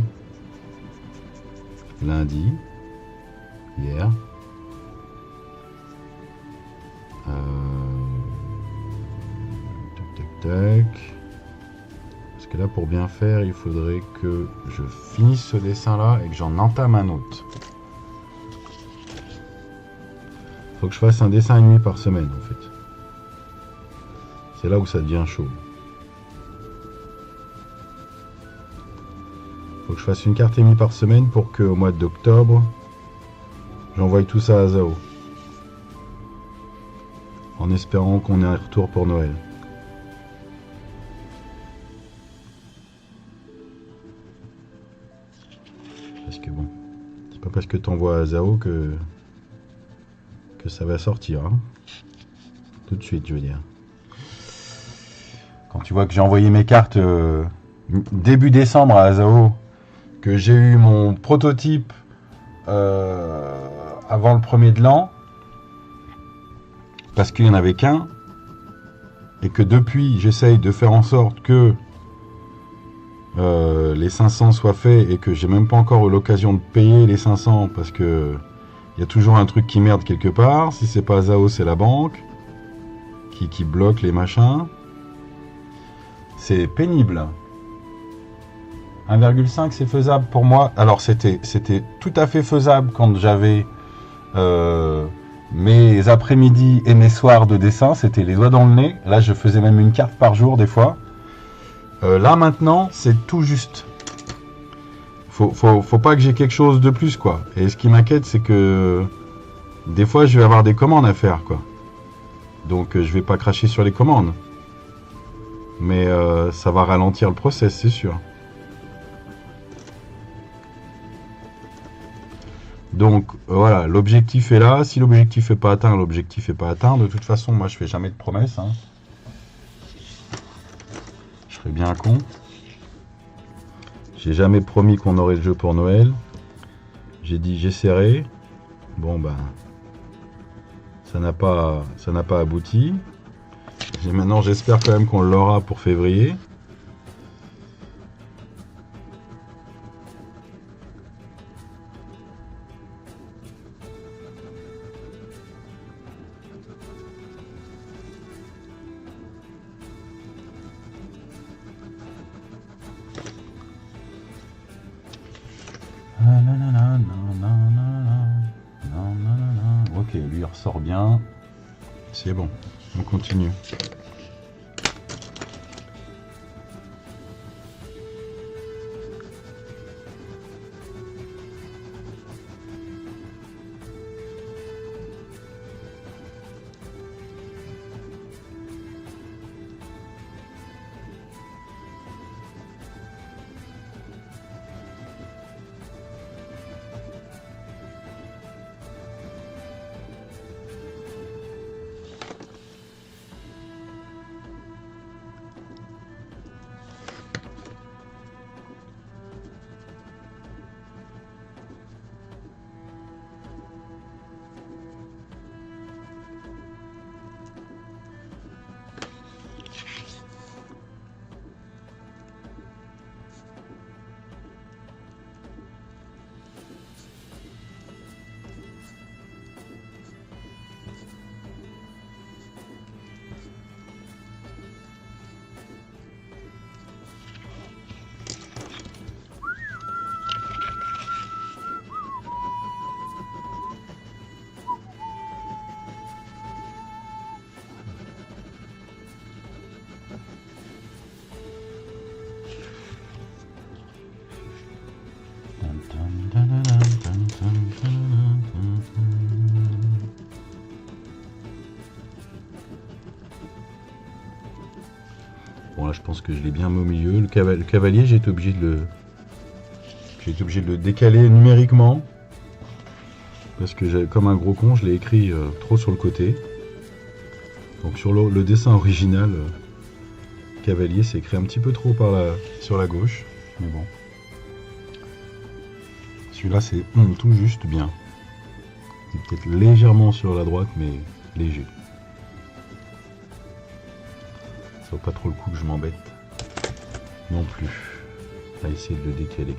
lundi, hier. Tac, tac, tac. Parce que là, pour bien faire, il faudrait que je finisse ce dessin-là et que j'en entame un autre. Faut que je fasse un dessin et demi par semaine, en fait. C'est là où ça devient chaud. Faut que je fasse une carte et demie par semaine pour qu'au mois d'octobre, j'envoie tout ça à Zao. En espérant qu'on ait un retour pour Noël. Parce que bon, c'est pas parce que t'envoies à Zao que ça va sortir. Hein. Tout de suite, je veux dire. Quand tu vois que j'ai envoyé mes cartes début décembre à Zao, que j'ai eu mon prototype avant le 1er de l'an, parce qu'il n'y en avait qu'un, et que depuis j'essaye de faire en sorte que les 500 soient faits, et que j'ai même pas encore eu l'occasion de payer les 500, parce que il y a toujours un truc qui merde quelque part. Si c'est pas Zao, c'est la banque qui bloque les machins. C'est pénible. 1,5 c'est faisable pour moi. Alors c'était tout à fait faisable quand j'avais mes après-midi et mes soirs de dessin. C'était les doigts dans le nez. Là je faisais même une carte par jour des fois. Là maintenant c'est tout juste. Faut pas que j'ai quelque chose de plus quoi. Et ce qui m'inquiète c'est que des fois je vais avoir des commandes à faire quoi. Donc je vais pas cracher sur les commandes. Mais ça va ralentir le process c'est sûr. Donc voilà, l'objectif est là. Si l'objectif n'est pas atteint, l'objectif n'est pas atteint. De toute façon, moi je fais jamais de promesses. Hein. Je serais bien con. J'ai jamais promis qu'on aurait le jeu pour Noël. J'ai dit j'essaierai. Bon ben, ça n'a pas abouti. Et maintenant j'espère quand même qu'on l'aura pour février. Ok, lui il ressort bien. C'est bon, on continue. Bon là je pense que je l'ai bien mis au milieu. Le cavalier j'ai été obligé de le décaler numériquement. Parce que comme un gros con je l'ai écrit trop sur le côté. Donc sur le dessin original, cavalier c'est écrit un petit peu trop sur la gauche. Mais bon. Celui-là c'est tout juste bien. C'est peut-être légèrement sur la droite mais léger. Ça vaut pas trop le coup que je m'embête non plus à essayer de le décaler.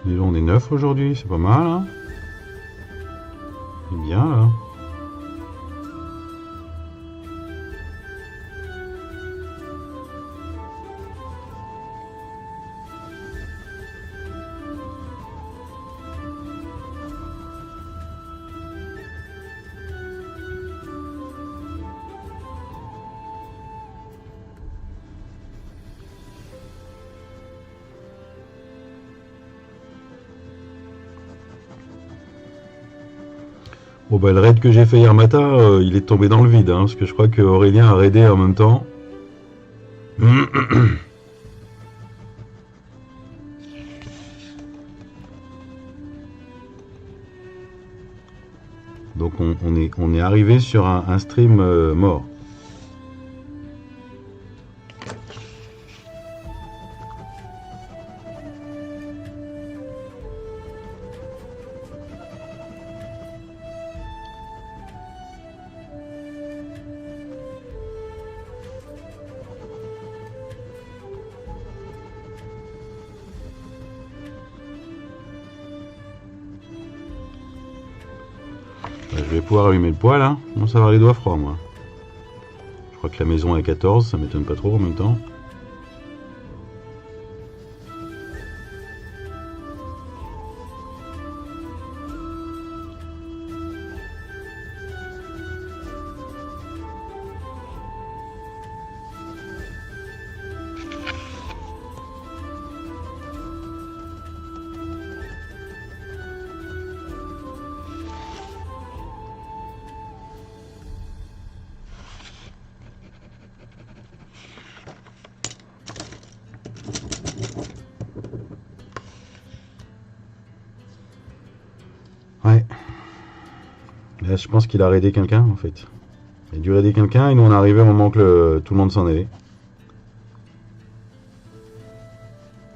Et là on est 9 aujourd'hui, c'est pas mal hein. C'est bien là. Bon bah le raid que j'ai fait hier matin, il est tombé dans le vide, hein, parce que je crois que Aurélien a raidé en même temps. Donc on est arrivé sur un stream mort. Je vais pouvoir allumer le poêle, hein. Bon, ça va avoir les doigts froids, moi. Je crois que la maison est à 14, ça m'étonne pas trop en même temps. Ouais. Là, je pense qu'il a raidé quelqu'un, en fait. Il a dû raider quelqu'un et nous on est arrivé au moment que tout le monde s'en allait.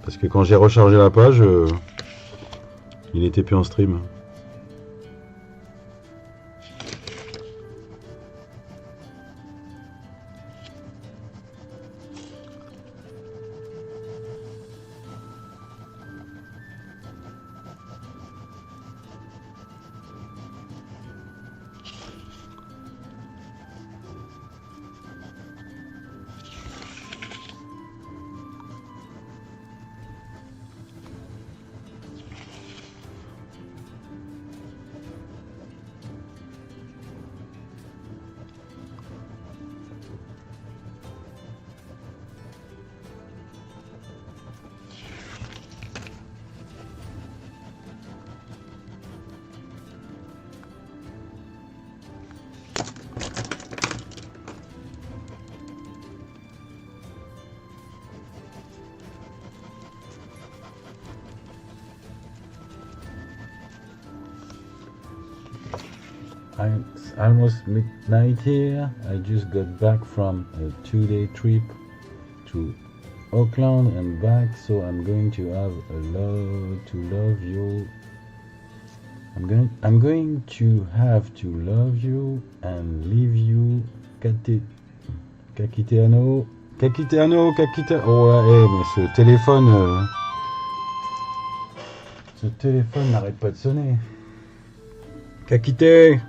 Parce que quand j'ai rechargé la page, il était plus en stream. It's almost midnight here. I just got back from a 2-day trip to Auckland and back, so I'm going to have a lot to love you. I'm going to have to love you and leave you. Kakiteano. Oh ouais, mais ce téléphone n'arrête pas de sonner. Kakite,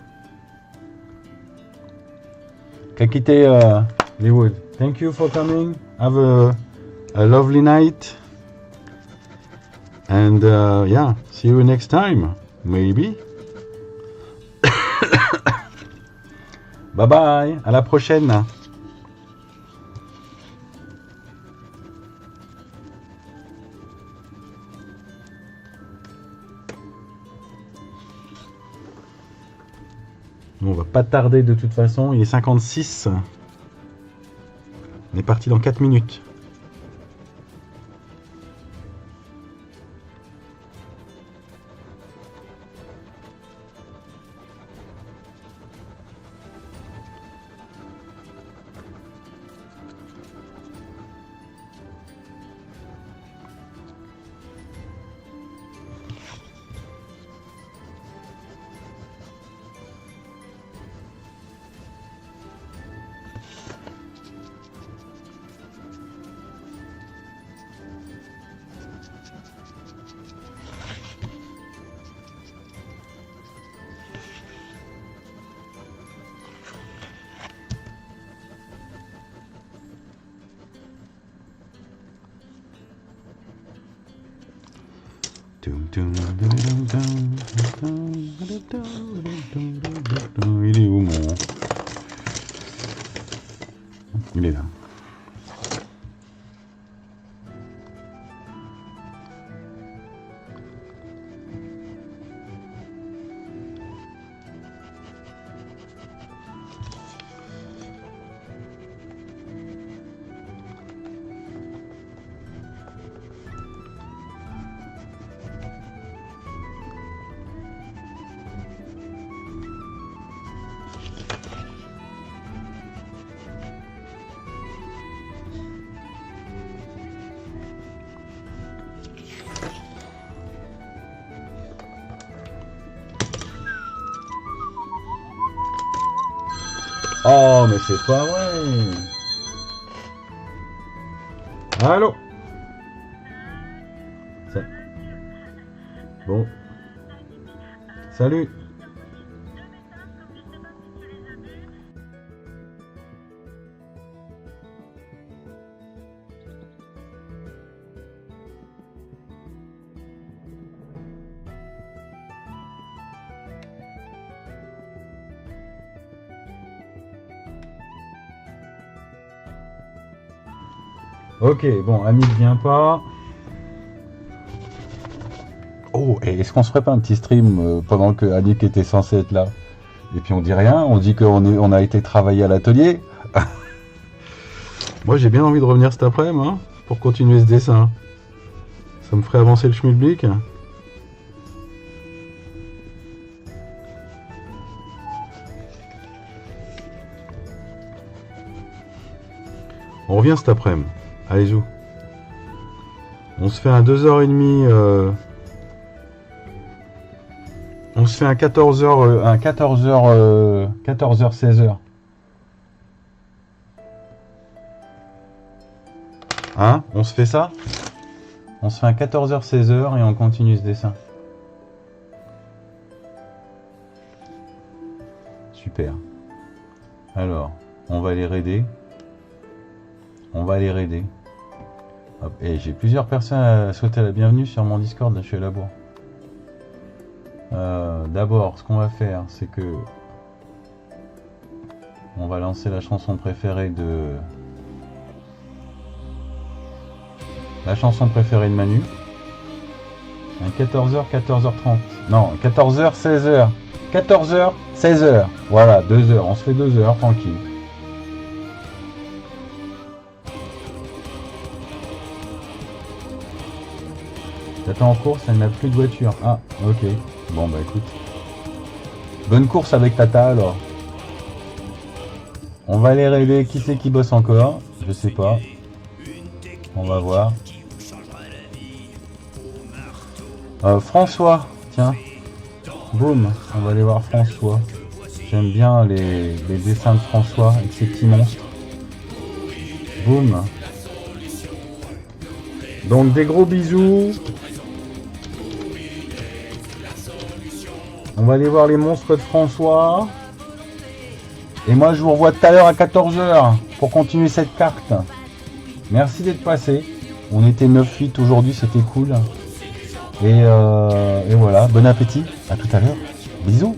Leewood. Thank you for coming. Have a lovely night. And yeah, see you next time. Maybe. Bye bye. À la prochaine. On va pas tarder de toute façon, il est 56. On est parti dans 4 minutes. Il est où mon... Il est là. Oh, mais c'est pas vrai. Allô. Bon. Salut. Ok, bon, Annie ne vient pas. Oh, et est-ce qu'on se ferait pas un petit stream pendant que Annick était censée être là? Et puis on dit rien, on dit qu'on a été travailler à l'atelier. Moi j'ai bien envie de revenir cet après-midi hein, pour continuer ce dessin. Ça me ferait avancer le schmilblick. On revient cet après-midi. Allez, zou. On se fait un 2h30. On se fait un 14h. Un 14h. 14h, 16h. Hein? On se fait ça? On se fait un 14h, 16h et on continue ce dessin. Super. Alors, on va les raider. On va les raider. Hop. Et j'ai plusieurs personnes à souhaiter la bienvenue sur mon Discord, là je suis à la bourre. D'abord, ce qu'on va faire, c'est que on va lancer la chanson préférée de Manu. Un 14h, 14h30. Non, 14h, 16h. 14h, 16h. Voilà, 2 heures. On se fait 2 heures, tranquille. J'attends en course, elle n'a plus de voiture. Ah, ok. Bon, bah écoute. Bonne course avec Tata alors. On va aller raider. Qui c'est qui bosse encore? Je sais pas. On va voir. François, tiens. Boum, on va aller voir François. J'aime bien les dessins de François avec ses petits monstres. Boum. Donc des gros bisous. On va aller voir les monstres de François. Et moi je vous revois tout à l'heure à 14 h pour continuer cette carte. Merci d'être passé. On était 9-8 aujourd'hui, c'était cool. Et voilà, bon appétit. À tout à l'heure. Bisous.